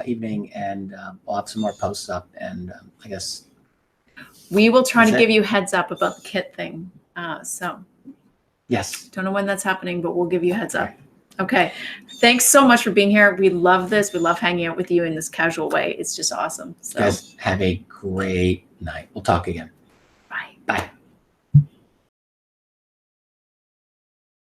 Speaker 1: evening, and we'll have some more posts up. And I guess
Speaker 2: we will try to give you heads up about the kit thing. So.
Speaker 1: Yes.
Speaker 2: Don't know when that's happening, but we'll give you a heads up. Okay. Thanks so much for being here. We love this. We love hanging out with you in this casual way. It's just awesome. So.
Speaker 1: Guys, have a great night. We'll talk again.